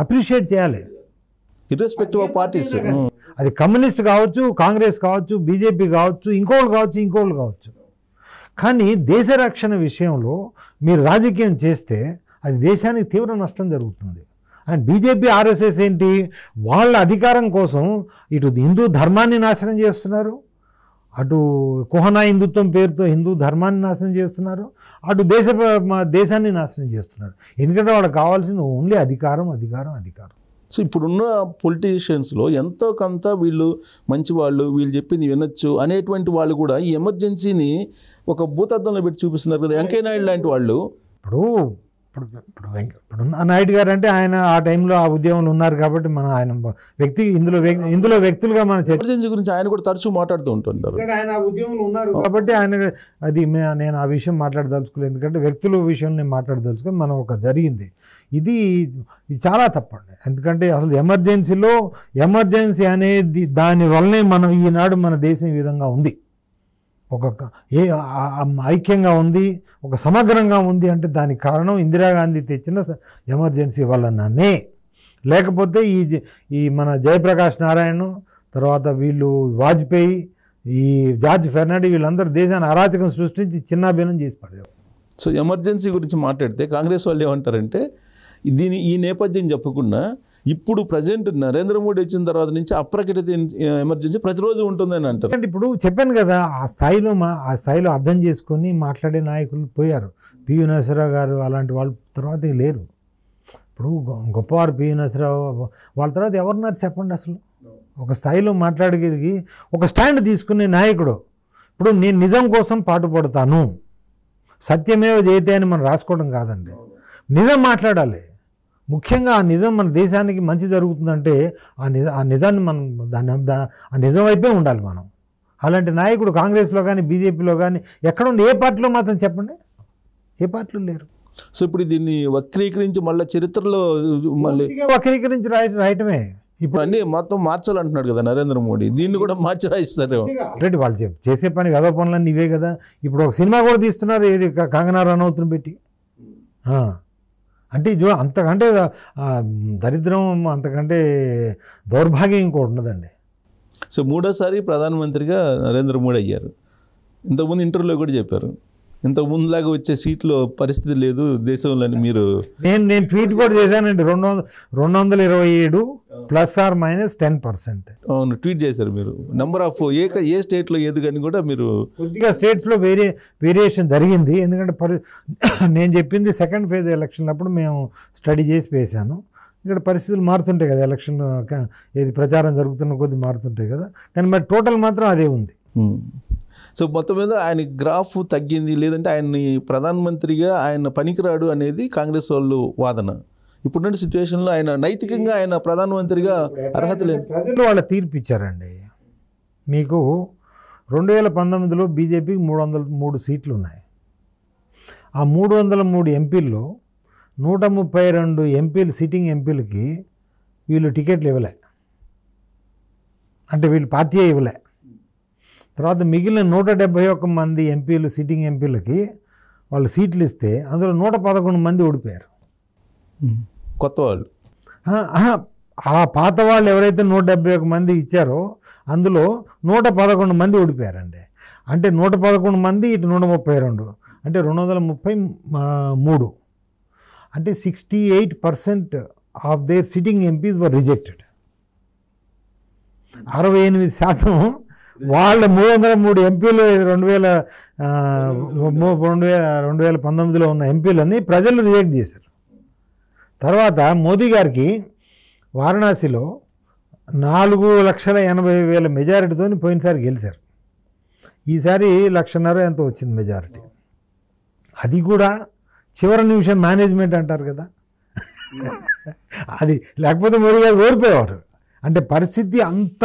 B: అప్రిషియేట్ చేయాలి.
A: Irrespective of parties.
B: అది కమ్యూనిస్ట్ కావచ్చు, కాంగ్రెస్ కావచ్చు, బీజేపీ కావచ్చు, ఇంకోళ్ళు కావచ్చు. కానీ దేశ రక్షణ విషయంలో మీరు రాజకీయం చేస్తే అది దేశానికి తీవ్ర నష్టం జరుగుతుంది. అండ్ బీజేపీ, ఆర్ఎస్ఎస్ ఏంటి, వాళ్ళ అధికారం కోసం ఇటు హిందూ ధర్మాన్ని నాశనం చేస్తున్నారు, అటు కుహనా హిందుత్వం పేరుతో హిందూ ధర్మాన్ని నాశనం చేస్తున్నారు, అటు దేశాన్ని నాశనం చేస్తున్నారు. ఎందుకంటే వాళ్ళకి కావాల్సింది ఓన్లీ అధికారం.
A: సో ఇప్పుడున్న పొలిటీషియన్స్లో ఎంతో కొంత వీళ్ళు మంచివాళ్ళు, వీళ్ళు చెప్పింది వినొచ్చు అనేటువంటి వాళ్ళు కూడా ఈ ఎమర్జెన్సీని ఒక భూతద్దంలో పెట్టి చూపిస్తున్నారు కదా. వెంకయ్య నాయుడు లాంటి వాళ్ళు.
B: ఇప్పుడు నాయుడు గారు అంటే ఆయన ఆ టైంలో ఆ ఉద్యమంలో ఉన్నారు కాబట్టి మన ఆయన ఇందులో వ్యక్తులుగా మన
A: ఎమర్జెన్సీ గురించి ఆయన కూడా తరచూ మాట్లాడుతూ ఉంటుంటారు.
B: ఆయన ఆ ఉద్యమంలో ఉన్నారు కాబట్టి ఆయన అది నేను ఆ విషయం మాట్లాడదలుచుకోలేదు. ఎందుకంటే వ్యక్తుల విషయం నేను మాట్లాడదలుచుకొని మనం ఒక జరిగింది ఇది చాలా తప్పండి. ఎందుకంటే అసలు ఎమర్జెన్సీ అనేది దాని వల్లనే మనం ఈనాడు మన దేశం ఈ విధంగా ఉంది, ఒక ఐక్యంగా ఉంది, ఒక సమగ్రంగా ఉంది. అంటే దానికి కారణం ఇందిరాగాంధీ తెచ్చిన ఎమర్జెన్సీ వల్లనే. లేకపోతే ఈ మన జయప్రకాష్ నారాయణ, తర్వాత వీళ్ళు వాజ్పేయి, ఈ జార్జ్ ఫెర్నాండీ, వీళ్ళందరూ దేశాన్ని అరాచకం సృష్టించి చిన్నాభిన్నం చేసి పడేవారు.
A: సో ఎమర్జెన్సీ గురించి మాట్లాడితే కాంగ్రెస్ వాళ్ళు ఏమంటారంటే ఈ నేపథ్యం చెప్పకుండా ఇప్పుడు ప్రజెంట్ నరేంద్ర మోడీ వచ్చిన తర్వాత నుంచి అప్రకటిత ఎమర్జెన్సీ ప్రతిరోజు ఉంటుందని అంటారు.
B: అంటే ఇప్పుడు చెప్పాను కదా, ఆ స్థాయిలో అర్థం చేసుకొని మాట్లాడే నాయకులు పోయారు. పివి నరసింహరావు గారు అలాంటి వాళ్ళు తర్వాత లేరు. ఇప్పుడు గొప్పవారు పివి నరసింహరావు, వాళ్ళ తర్వాత ఎవరున్నారు చెప్పండి? అసలు ఒక స్థాయిలో మాట్లాడగలిగి ఒక స్టాండ్ తీసుకునే నాయకుడు. ఇప్పుడు నేను నిజం కోసం పాటుపడతాను, సత్యమేవ జయతే అని మనం రాసుకోవడం కాదండి, నిజం మాట్లాడాలి. ముఖ్యంగా ఆ నిజం మన దేశానికి మంచి జరుగుతుందంటే ఆ నిజాన్ని మనం ఆ నిజం వైపే ఉండాలి మనం. అలాంటి నాయకుడు కాంగ్రెస్లో కానీ బీజేపీలో కానీ ఎక్కడుండి ఏ పార్టీలో మాత్రం చెప్పండి. ఏ పార్టీలు లేరు.
A: సో ఇప్పుడు దీన్ని వక్రీకరించి మళ్ళీ చరిత్రలో మళ్ళీ
B: వక్రీకరించి రాయటమే.
A: ఇప్పుడు అన్నీ మొత్తం మార్చాలంటున్నాడు కదా నరేంద్ర మోడీ, దీన్ని కూడా మార్చి రాయిస్తారు.
B: ఆల్రెడీ వాళ్ళు చేసే పని గదో పనులన్నీ ఇవే కదా. ఇప్పుడు ఒక సినిమా కూడా తీస్తున్నారు, ఏది కంగనా రనౌత్ని పెట్టి. అంటే ఇది అంతకంటే దరిద్రం, అంతకంటే దౌర్భాగ్యం ఇంకోటి ఉన్నదండి.
A: సో మూడోసారి ప్రధానమంత్రిగా నరేంద్ర మోడీ అయ్యారు. ఇంతకుముందు ఇంటర్వ్యూలో కూడా చెప్పారు, ఇంతకుముందులాగా వచ్చే సీట్లో పరిస్థితి లేదు దేశంలో. మీరు
B: నేను ట్వీట్ కూడా చేశానండి, 227 ±10%.
A: అవును, ట్వీట్ చేశారు మీరు. నెంబర్ ఆఫ్ ఏ స్టేట్లో ఏది కానీ కూడా మీరు
B: కొద్దిగా స్టేట్స్లో వేరియేషన్ జరిగింది. ఎందుకంటే నేను చెప్పింది సెకండ్ ఫేజ్ ఎలక్షన్ అప్పుడు మేము స్టడీ చేసి వేశాను. ఇక్కడ పరిస్థితులు మారుతుంటాయి కదా, ఎలక్షన్ ఏది ప్రచారం జరుగుతున్న కొద్ది మారుతుంటాయి కదా, కానీ మరి టోటల్ మాత్రం అదే ఉంది.
A: సో మొత్తం మీద ఆయన గ్రాఫ్ తగ్గింది, లేదంటే ఆయన్ని ప్రధానమంత్రిగా ఆయన పనికిరాడు అనేది కాంగ్రెస్ వాళ్ళు వాదన. ఇప్పుడున్న సిచ్యువేషన్లో ఆయన నైతికంగా ఆయన ప్రధానమంత్రిగా అర్హత లేదు.
B: ప్రజలు వాళ్ళ తీర్పు ఇచ్చారండి. మీకు 2019లో బీజేపీకి 303 సీట్లు ఉన్నాయి. ఆ 303 ఎంపీల్లో 132 ఎంపీలు, సిట్టింగ్ ఎంపీలకి వీళ్ళు టికెట్లు ఇవ్వలే, అంటే వీళ్ళు పార్టీయే ఇవ్వలే. తర్వాత మిగిలిన 171 మంది ఎంపీలు, సిట్టింగ్ ఎంపీలకి వాళ్ళు సీట్లు ఇస్తే అందులో 111 మంది ఓడిపోయారు.
A: కొత్త వాళ్ళు,
B: ఆ పాత వాళ్ళు ఎవరైతే 171 మంది ఇచ్చారో అందులో 111 మంది ఓడిపోయారండి. అంటే 111 మంది, ఇటు 132, అంటే 233. అంటే 68% of their sitting MPs were rejected. 68% వాళ్ళ 303 ఎంపీలు 2019లో ఉన్న ఎంపీలని ప్రజలు రిజెక్ట్ చేశారు. తర్వాత మోదీ గారికి వారణాసిలో 4,80,000 మెజారిటీతో పోయినసారి గెలిచారు. ఈసారి 1,50,000 ఎంతో వచ్చింది మెజారిటీ. అది కూడా చివరి నిమిషం మేనేజ్మెంట్ అంటారు కదా, అది లేకపోతే మోదీ గారు ఓడిపోయేవారు. అంటే పరిస్థితి అంత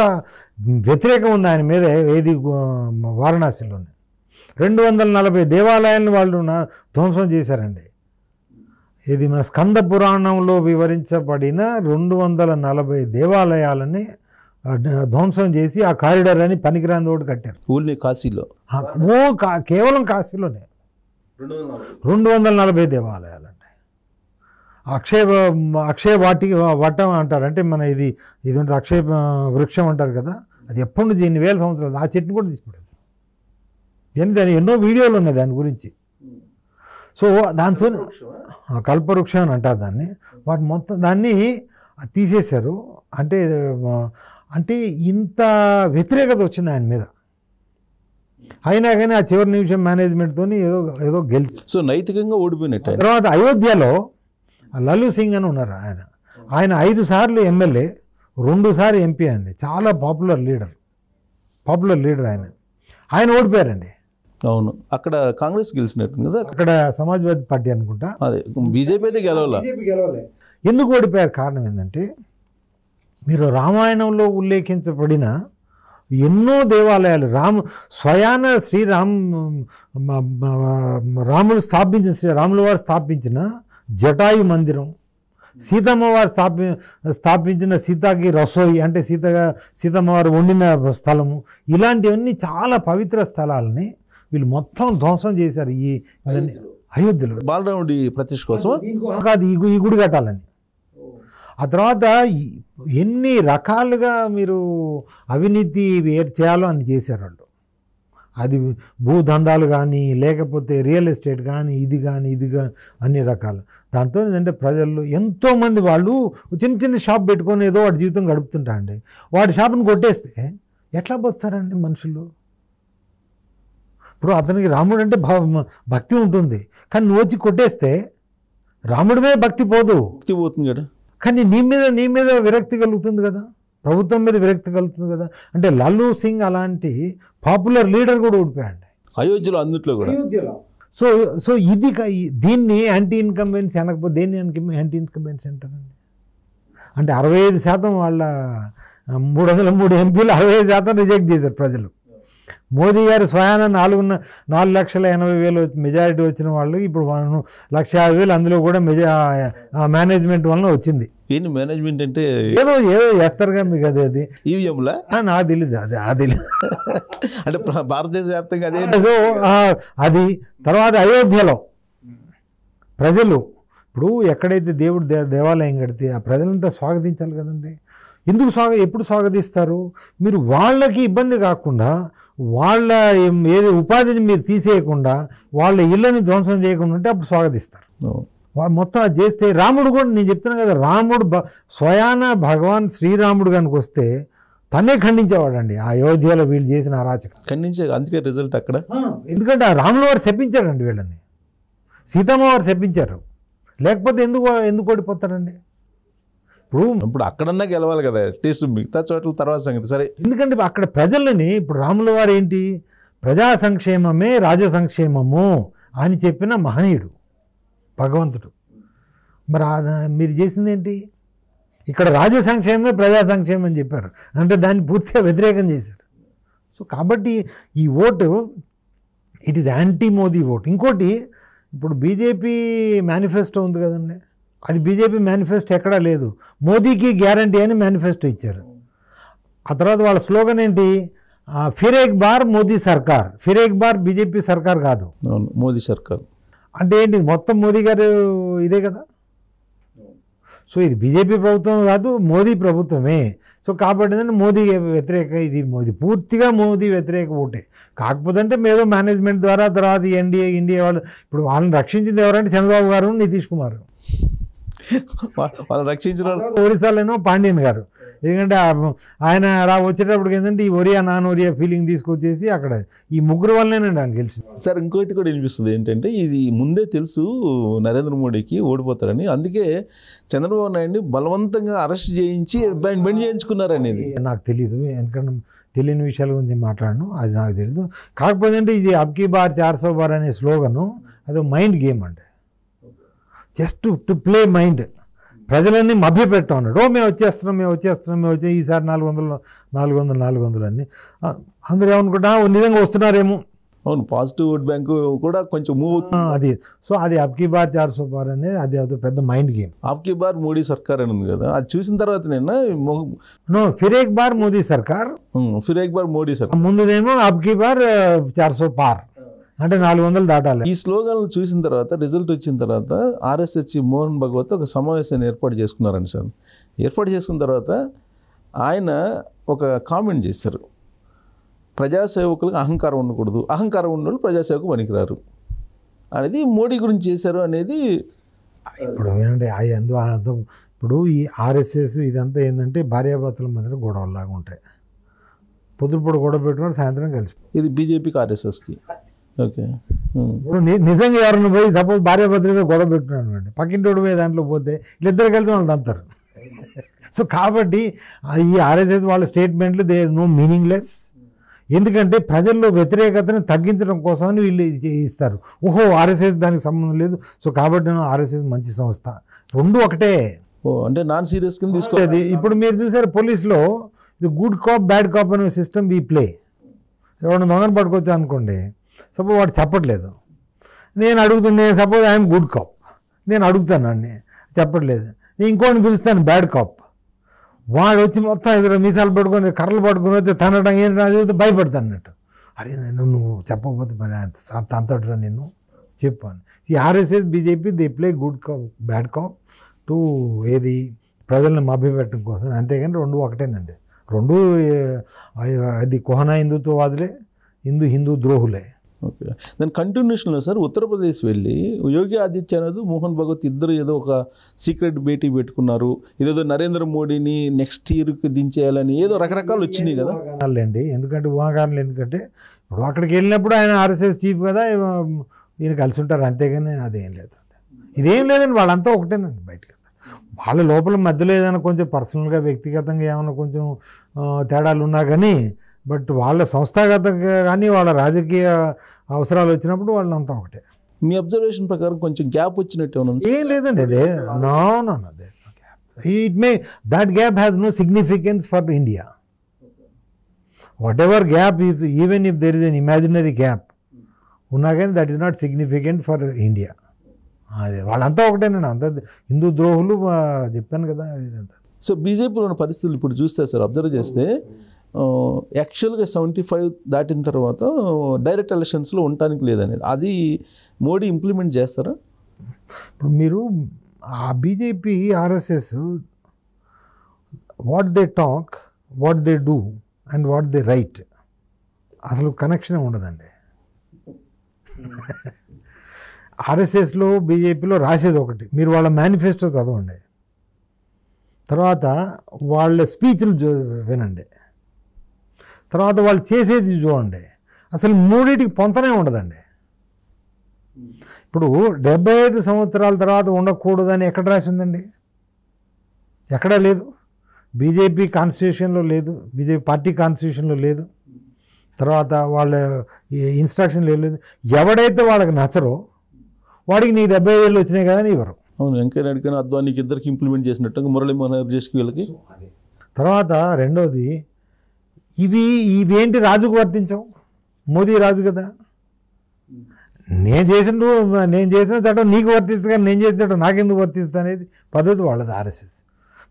B: వ్యతిరేకం ఉంది ఆయన మీద. ఏది వారణాసిలోనే 240 దేవాలయాలను వాళ్ళు ధ్వంసం చేశారండి. ఇది మన స్కంద పురాణంలో వివరించబడిన 240 దేవాలయాలని ధ్వంసం చేసి ఆ కారిడార్ అని పనికిరాని తోటి కట్టారు.
A: ఊళ్ళో కాశీలో,
B: కేవలం కాశీలోనే 240 దేవాలయాలు. అక్షయ వటం అంటారు, అంటే మన ఇది ఉంటుంది అక్షయ వృక్షం అంటారు కదా, అది ఎప్పటి నుంచి ఎన్ని వేల సంవత్సరాలు, ఆ చెట్టును కూడా తీసిపడేది. దాని ఎన్నో వీడియోలు ఉన్నాయి దాని గురించి. సో దాంతో కల్పవృక్షం అని అంటారు దాన్ని. వాటి మొత్తం దాన్ని తీసేశారు. అంటే ఇంత వ్యతిరేకత వచ్చింది ఆయన మీద. అయినా కానీ ఆ చివరి నిమిషం మేనేజ్మెంట్తో ఏదో గెలిచి,
A: సో నైతికంగా ఓడిపోయినట్టు.
B: తర్వాత అయోధ్యలో లల్లు సింగ్ అని ఉన్నారు. ఆయన 5 సార్లు ఎమ్మెల్యే, 2 సార్లు ఎంపీ అండి. చాలా పాపులర్ లీడర్ ఆయన ఓడిపోయారండి.
A: అవును, అక్కడ కాంగ్రెస్ గెలిచినట్టు కదా,
B: అక్కడ సమాజ్వాదీ పార్టీ అనుకుంటా.
A: అదే బీజేపీ అయితే గెలవలే.
B: ఎందుకు ఓడిపోయారు కారణం ఏంటంటే, మీరు రామాయణంలో ఉల్లేఖించబడిన ఎన్నో దేవాలయాలు, స్వయాన రాముల వారు స్థాపించిన జటాయు మందిరం, సీతమ్మ వారు స్థాపించిన సీతాకి రసోయి, అంటే సీతమ్మ వారు వండిన స్థలము, ఇలాంటివన్నీ చాలా పవిత్ర స్థలాలని వీళ్ళు మొత్తం ధ్వంసం చేశారు ఈ అయోధ్యలో.
A: బాలరాముడి ప్రతిష్ఠ కోసం
B: కాదు, ఈ గుడి కట్టాలని. ఆ తర్వాత ఎన్ని రకాలుగా మీరు అవినీతి చేయాలో అని చేశారు వాళ్ళు. అది భూదందాలు కానీ, లేకపోతే రియల్ ఎస్టేట్ కానీ, ఇది కానీ అన్ని రకాలు. దాంతో ఏంటంటే ప్రజల్లో ఎంతోమంది వాళ్ళు చిన్న షాప్ పెట్టుకొని ఏదో వాడి జీవితం గడుపుతుంటారండి. వాడి షాప్ని కొట్టేస్తే ఎట్లా బతుకుతారండి మనుషులు? ఇప్పుడు అతనికి రాముడు అంటే భక్తి ఉంటుంది, కానీ నువ్వు వచ్చి కొట్టేస్తే రాముడి మీద భక్తి పోతుంది
A: కదా,
B: కానీ నీ మీద విరక్తి కలుగుతుంది కదా, ప్రభుత్వం మీద విరక్తి కలుగుతుంది కదా. అంటే లల్లు సింగ్ అలాంటి పాపులర్ లీడర్ కూడా ఓడిపోయాడు
A: అయోధ్యలో, అందుట్లో కూడా.
B: సో దీన్ని యాంటీ ఇన్కంబెన్సీ అనకపోతే దేన్ని యాంటీ ఇన్కంబెన్సీ అంటారండి? అంటే 65% వాళ్ళ 303 ఎంపీలు 65% రిజెక్ట్ చేశారు ప్రజలు. మోదీ గారు స్వయాన 4,80,000 మెజారిటీ వచ్చిన వాళ్ళు ఇప్పుడు 1,50,000 అందులో కూడా మేనేజ్మెంట్ వలన వచ్చింది.
A: ఏంటి మేనేజ్మెంట్ అంటే?
B: ఏదో చేస్తారుగా మీకు అది
A: ఈవీఎంలా
B: నాకు తెలీదు, అది
A: అంటే భారతదేశ వ్యాప్తంగా అదే.
B: సో అది తర్వాత అయోధ్యలో ప్రజలు ఇప్పుడు ఎక్కడైతే దేవుడు దేవాలయం కడితే ఆ ప్రజలంతా స్వాగతించాలి కదండి. ఎందుకు ఎప్పుడు స్వాగతిస్తారు? మీరు వాళ్ళకి ఇబ్బంది కాకుండా, వాళ్ళ ఏది ఉపాధిని మీరు తీసేయకుండా, వాళ్ళ ఇళ్ళని ధ్వంసం చేయకుండా ఉంటే అప్పుడు స్వాగతిస్తారు. వాళ్ళు మొత్తం అది చేస్తే రాముడు కూడా, నేను చెప్తున్నాను కదా, రాముడు స్వయాన భగవాన్ శ్రీరాముడు కనుక వస్తే తనే ఖండించేవాడండి ఆ అయోధ్యలో వీళ్ళు చేసిన అరాచకం.
A: ఖండించే అందుకే రిజల్ట్ అక్కడ.
B: ఎందుకంటే ఆ రాముల వారు శపించారండి వీళ్ళని, సీతమ్మ వారు శపించారు. లేకపోతే ఎందుకు ఓడిపోతారండి?
A: ఇప్పుడు అక్కడన్నా గెలవాలి కదా అట్లీస్ట్, మిగతా చోట్ల తర్వాత సంగతి సరే.
B: ఎందుకంటే అక్కడ ప్రజలని, ఇప్పుడు రాముల వారు ఏంటి, ప్రజా సంక్షేమమే రాజ సంక్షేమము అని చెప్పిన మహనీయుడు భగవంతుడు. మరి మీరు చేసింది ఏంటి? ఇక్కడ రాజ సంక్షేమమే ప్రజా సంక్షేమం అని చెప్పారు, అంటే దాన్ని పూర్తిగా వ్యతిరేకం చేశారు. సో కాబట్టి ఈ vote it is anti Modi vote. ఇంకోటి, ఇప్పుడు బీజేపీ మేనిఫెస్టో ఉంది కదండి, అది బీజేపీ మేనిఫెస్టో ఎక్కడా లేదు. మోదీకి గ్యారంటీ అని మేనిఫెస్టో ఇచ్చారు. ఆ తర్వాత వాళ్ళ స్లోగన్ ఏంటి, ఫిర్ ఏక్ బార్ మోదీ సర్కార్. ఫిర్ ఏక్ బార్ బీజేపీ సర్కార్ కాదు,
A: మోదీ సర్కార్.
B: అంటే ఏంటి, మొత్తం మోదీ గారు ఇదే కదా. సో ఇది బీజేపీ ప్రభుత్వం కాదు, మోదీ ప్రభుత్వమే. సో కాబట్టి మోదీ వ్యతిరేక, ఇది పూర్తిగా మోదీ వ్యతిరేక ఓటే. కాకపోతే అంటే ఏదో మేనేజ్మెంట్ ద్వారా, తర్వాత ఇండియా వాళ్ళు, ఇప్పుడు వాళ్ళని రక్షించింది ఎవరంటే చంద్రబాబు గారు, నితీష్ కుమార్.
A: వాళ్ళు రక్షించిన
B: ఒరిస్సాలోనో పాండ్యన్ గారు. ఎందుకంటే ఆయన అలా వచ్చేటప్పటికి ఏంటంటే ఈ ఒరియా నాన్ ఒరియా ఫీలింగ్ తీసుకొచ్చేసి అక్కడ ఈ ముగ్గురు వల్లనేనండి ఆయన గెలిచింది.
A: సార్ ఇంకోటి కూడా వినిపిస్తుంది ఏంటంటే, ఇది ముందే తెలుసు నరేంద్ర మోడీకి ఓడిపోతారని, అందుకే చంద్రబాబు నాయుడిని బలవంతంగా అరెస్ట్ చేయించి బండి చేయించుకున్నారనేది
B: నాకు తెలీదు. ఎందుకంటే తెలియని విషయాల గురించి మాట్లాడను, అది నాకు తెలీదు. కాకపోతే అంటే ఇది అబ్కీ బార్ 400 బార్ అనే స్లోగను అదో మైండ్ గేమ్ అండి, జస్ట్ టు ప్లే మైండ్. ప్రజలన్నీ మభ్యపెట్టా ఉన్నాడు. మేము వచ్చేస్తున్నాం ఈసారి 400 అని. అందరూ ఏమనుకుంటా నిజంగా వస్తున్నారేమో.
A: అవును, పాజిటివ్ ఓట్ బ్యాంకు కూడా కొంచెం మూవ్ అవుతుంది
B: అది. సో అది అబ్కీ బార్ 400 బార్ అనేది అది పెద్ద మైండ్ గేమ్.
A: అబ్కీ బార్ మోడీ సర్కార్ అని ఉంది కదా, అది చూసిన తర్వాత నేను
B: ఫిర్ ఏక్ బార్ మోదీ సర్కార్,
A: ఫిర్ ఏక్ బార్ మోడీ సర్కార్,
B: ముందుదేమో అబ్కీ బార్ 400 పార్, అంటే 400 దాటాలి.
A: ఈ స్లోగన్లు చూసిన తర్వాత, రిజల్ట్ వచ్చిన తర్వాత ఆర్ఎస్హెచ్ మోహన్ భగవత్ ఒక సమావేశాన్ని ఏర్పాటు చేసుకున్నారండి సార్. ఏర్పాటు చేసుకున్న తర్వాత ఆయన ఒక కామెంట్ చేశారు, ప్రజాసేవకులకు అహంకారం ఉండకూడదు, అహంకారం ఉన్న వాళ్ళు ప్రజాసేవకు పనికిరారు అనేది మోడీ గురించి చేశారు అనేది.
B: ఇప్పుడు ఏమంటే ఇప్పుడు ఈ ఆర్ఎస్ఎస్ ఇదంతా ఏంటంటే భార్యాభర్తల మధ్య గొడవలాగా ఉంటాయి. పొద్దుపూట గొడవ పెట్టుకుని సాయంత్రం కలిసి,
A: ఇది బీజేపీకి ఆర్ఎస్ఎస్కి. ఓకే,
B: ఇప్పుడు నిజంగా ఎవరైనా పోయి సపోజ్ భార్యాభర్తలతో గొడవ పెట్టుకున్నాను అండి, పక్కింటోడు పోయి దాంట్లో పోతే వీళ్ళిద్దరు కలిసి వాళ్ళు తంతారు. సో కాబట్టి ఈ ఆర్ఎస్ఎస్ వాళ్ళ స్టేట్మెంట్లు దే నో మీనింగ్లెస్. ఎందుకంటే ప్రజల్లో వ్యతిరేకతను తగ్గించడం కోసమని వీళ్ళు ఇస్తారు. ఓహో ఆర్ఎస్ఎస్ దానికి సంబంధం లేదు, సో కాబట్టి ఆర్ఎస్ఎస్ మంచి సంస్థ, రెండు ఒకటే.
A: అంటే నాన్ సీరియస్ కింద తీసుకోవాలి.
B: ఇప్పుడు మీరు చూసారు పోలీసులో ఇది గుడ్ కాప్ బ్యాడ్ కాప్ అనే సిస్టమ్ వీ ప్లే. ఎవరైనా దొంగను పట్టుకొచ్చా అనుకోండి, సపోజ్ వాడు చెప్పట్లేదు, నేను అడుగుతున్నాను, సపోజ్ ఐఎమ్ గుడ్ కాప్, నేను అడుగుతాను అన్నీ చెప్పట్లేదు, నేను ఇంకోటి పిలుస్తాను బ్యాడ్ కాప్, వాడు వచ్చి మొత్తం ఎదురు మీసాలు పట్టుకొని కర్రలు పట్టుకొని వచ్చి తనడం ఏంటి భయపడతాను అన్నట్టు. అరే నువ్వు చెప్పకపోతే మరి తంతడురా నిన్ను చెప్పాను. ఈ RSS BJP they play good cop bad cop to ఏది ప్రజలను మభ్యపెట్టడం కోసం, అంతేగాని రెండు ఒకటేనండి. రెండు అది కోహనా హిందుత్వవాదులే, హిందూ ద్రోహులే.
A: ఓకే, దాని కంటిన్యూషన్లో సార్ ఉత్తరప్రదేశ్ వెళ్ళి యోగి ఆదిత్యనాథ్ మోహన్ భగవత్ ఇద్దరు ఏదో ఒక సీక్రెట్ భేటీ పెట్టుకున్నారు, ఇదేదో నరేంద్ర మోడీని నెక్స్ట్ ఇయర్కి దించేయాలని ఏదో రకరకాలు వచ్చినాయి కదా.
B: అండి ఎందుకంటే ఊహాగానాలు, ఎందుకంటే ఇప్పుడు అక్కడికి వెళ్ళినప్పుడు ఆయన ఆర్ఎస్ఎస్ చీఫ్ కదా, ఈయన కలిసి ఉంటారు, అంతేగాని అదేం లేదు, ఇదేం లేదండి, వాళ్ళంతా ఒకటేనండి. బయటకు వాళ్ళ లోపల మధ్యలో ఏదైనా కొంచెం పర్సనల్గా వ్యక్తిగతంగా ఏమైనా కొంచెం తేడాలు ఉన్నా కానీ, బట్ వాళ్ళ సంస్థాగతంగా కానీ వాళ్ళ రాజకీయ అవసరాలు వచ్చినప్పుడు వాళ్ళంతా ఒకటే.
A: మీ అబ్జర్వేషన్ ప్రకారం కొంచెం గ్యాప్ వచ్చినట్టు
B: ఏం లేదండి, అదే no it may that gap has no significance for India. Whatever gap even if there is an imaginary gap ఉన్నా కానీ that is not significant for India. అదే వాళ్ళంతా ఒకటేనండి, అంత హిందూ ద్రోహులు చెప్పాను కదా.
A: సో బీజేపీలో ఉన్న పరిస్థితులు ఇప్పుడు చూస్తే సార్ అబ్జర్వ్ చేస్తే యాక్చువల్గా 75 దాటిన తర్వాత డైరెక్ట్ ఎలక్షన్స్లో ఉండటానికి లేదనేది, అది మోడీ ఇంప్లిమెంట్ చేస్తారా?
B: ఇప్పుడు మీరు ఆ BJP RSS what they talk, what they do and what they right అసలు కనెక్షనే ఉండదండి. ఆర్ఎస్ఎస్లో బీజేపీలో రాసేది ఒకటి, మీరు వాళ్ళ మేనిఫెస్టో చదవండి, తర్వాత వాళ్ళ స్పీచ్లు వినండి, తర్వాత వాళ్ళు చేసేది చూడండి, అసలు మూడింటికి పొంతనే ఉండదండి. ఇప్పుడు 75 సంవత్సరాల తర్వాత ఉండకూడదని ఎక్కడ రాసి ఉందండి? ఎక్కడా లేదు. బీజేపీ కాన్స్టిట్యూషన్లో లేదు, బీజేపీ పార్టీ కాన్స్టిట్యూషన్లో లేదు, తర్వాత వాళ్ళ ఇన్స్ట్రక్షన్లు లేదు. ఎవడైతే వాళ్ళకి నచ్చరో వాడికి నీ 75 ఏళ్ళు వచ్చినాయి కదా అని ఇవ్వరు.
A: అవును, వెంకయ్య నాయుడు అద్వానికి ఇద్దరికి ఇంప్లిమెంట్ చేసినట్టు మురళీ మనోహర్ జోషికి వీళ్ళకి.
B: తర్వాత రెండోది, ఇవేంటి రాజుకు వర్తించవు, మోదీ రాజు కదా, నేను చేసిన చట్టం నీకు వర్తిస్తుంది కానీ నేను చేసిన చట్టం నాకెందుకు వర్తిస్తుంది అనేది పద్ధతి వాళ్ళది ఆర్ఎస్ఎస్.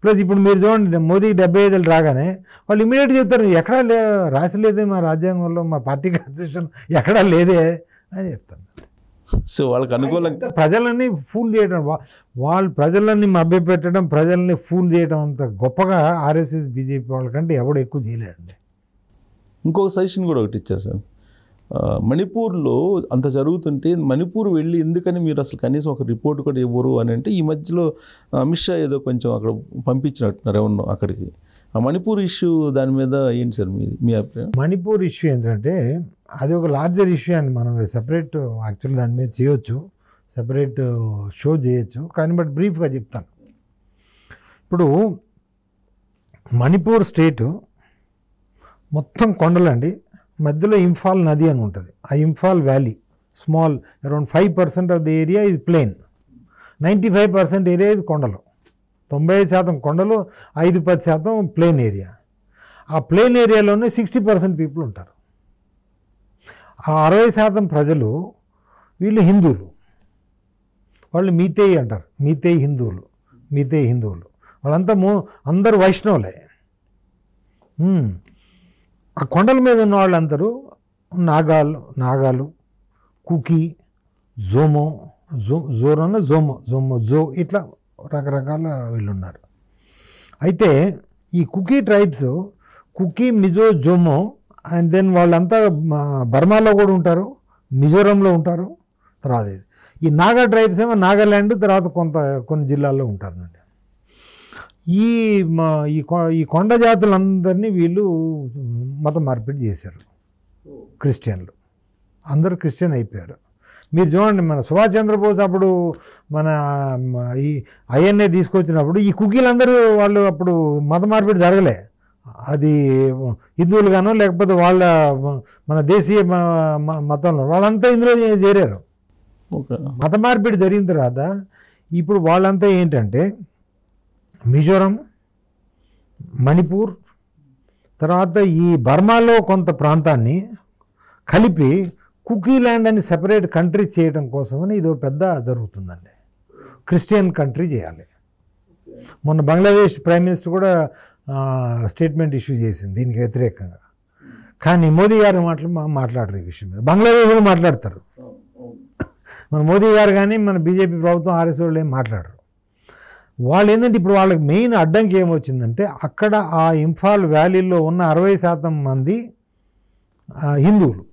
B: ప్లస్ ఇప్పుడు మీరు చూడండి, మోదీకి 75 ఏళ్ళు రాగానే వాళ్ళు ఇమీడియట్గా చెప్తారు ఎక్కడా రాసలేదే మా రాజ్యాంగంలో, మా పార్టీ కాన్స్టిట్యూషన్ ఎక్కడా లేదే అని చెప్తాను.
A: సో వాళ్ళకి అనుకూలంగా
B: ప్రజలని ఫూల్ చేయడం, వాళ్ళు ప్రజలని మభ్యపెట్టడం, ప్రజల్ని ఫూల్ చేయడం అంత గొప్పగా ఆర్ఎస్ఎస్ బీజేపీ వాళ్ళకంటే ఎవడు ఎక్కువ చేయలేడండి.
A: ఇంకొక సజెషన్ కూడా ఒకటి ఇచ్చారు సార్, మణిపూర్లో అంత జరుగుతుంటే మణిపూర్ వెళ్ళి ఎందుకని మీరు అసలు కనీసం ఒక రిపోర్ట్ కూడా ఇవ్వరు అని అంటే, ఈ మధ్యలో అమిత్ షా ఏదో కొంచెం అక్కడ పంపించినట్టున్నారు ఎవరినో అక్కడికి. ఆ మణిపూర్ ఇష్యూ దాని మీద ఏంటి సార్ మీ అభిప్రాయం?
B: మణిపూర్ ఇష్యూ ఏంటంటే అది ఒక లార్జర్ ఇష్యూ అండి, మనం సెపరేట్ యాక్చువల్లీ దాని మీద చేయొచ్చు, సెపరేట్ షో చేయొచ్చు, కానీ బట్ బ్రీఫ్గా చెప్తాను. ఇప్పుడు మణిపూర్ స్టేటు మొత్తం కొండలండి, మధ్యలో ఇంఫాల్ నది అని ఉంటుంది, ఆ Imphal valley small around 5% of the area ఇది ప్లేన్, 95% ఏరియా ఇది కొండలు, 95% కొండలు, 5-10% ప్లేన్ ఏరియా. ఆ ప్లేన్ ఏరియాలోనే 60% పీపుల్ ఉంటారు. ఆ 60% ప్రజలు వీళ్ళు హిందువులు, వాళ్ళు మీతేయి అంటారు, మీతేయి హిందువులు వాళ్ళంతా అందరూ వైష్ణవులే. ఆ కొండల మీద ఉన్న వాళ్ళందరూ నాగాలు, కుకీ, జో ఇట్లా రకరకాల వీళ్ళు ఉన్నారు. అయితే ఈ Kuki tribes, Kuki, Mizo, Zomi and then వాళ్ళంతా బర్మాలో కూడా ఉంటారు, మిజోరంలో ఉంటారు. తర్వాత ఈ నాగా ట్రైబ్స్ ఏమో నాగాల్యాండ్, తర్వాత కొన్ని జిల్లాల్లో ఉంటారండి. ఈ కొండ జాతులందరినీ వీళ్ళు మత మార్పిడి చేశారు, క్రిస్టియన్లు అందరూ క్రిస్టియన్ అయిపోయారు. మీరు చూడండి, మన సుభాష్ చంద్రబోస్ అప్పుడు మన ఈ ఐఎన్ఏ తీసుకొచ్చినప్పుడు ఈ కుకీలందరూ వాళ్ళు అప్పుడు మత మార్పిడి జరగలే, అది హిందువులుగానో లేకపోతే వాళ్ళ మన దేశీయ మతంలో వాళ్ళంతా ఇందులో చేరారు. మత మార్పిడి జరిగిన తర్వాత ఇప్పుడు వాళ్ళంతా ఏంటంటే మిజోరం, మణిపూర్, తర్వాత ఈ బర్మాలో కొంత ప్రాంతాన్ని కలిపి కుకీ ల్యాండ్ అని సెపరేట్ కంట్రీ చేయడం కోసమని ఇది పెద్ద జరుగుతుందండి. క్రిస్టియన్ కంట్రీ చేయాలి. మొన్న బంగ్లాదేశ్ ప్రైమ్ మినిస్టర్ కూడా స్టేట్మెంట్ ఇష్యూ చేసింది దీనికి వ్యతిరేకంగా. కానీ మోదీ గారు మాట్లాడరు ఈ విషయం మీద. బంగ్లాదేశ్లో మాట్లాడతారు, మన మోదీ గారు కానీ మన బీజేపీ ప్రభుత్వం ఆర్ఎస్ వాళ్ళు ఏం మాట్లాడరు. వాళ్ళు ఏంటంటే ఇప్పుడు వాళ్ళకి మెయిన్ అడ్డంకి ఏమొచ్చిందంటే అక్కడ ఆ ఇంఫాల్ వ్యాలీలో ఉన్న 60% మంది హిందువులు,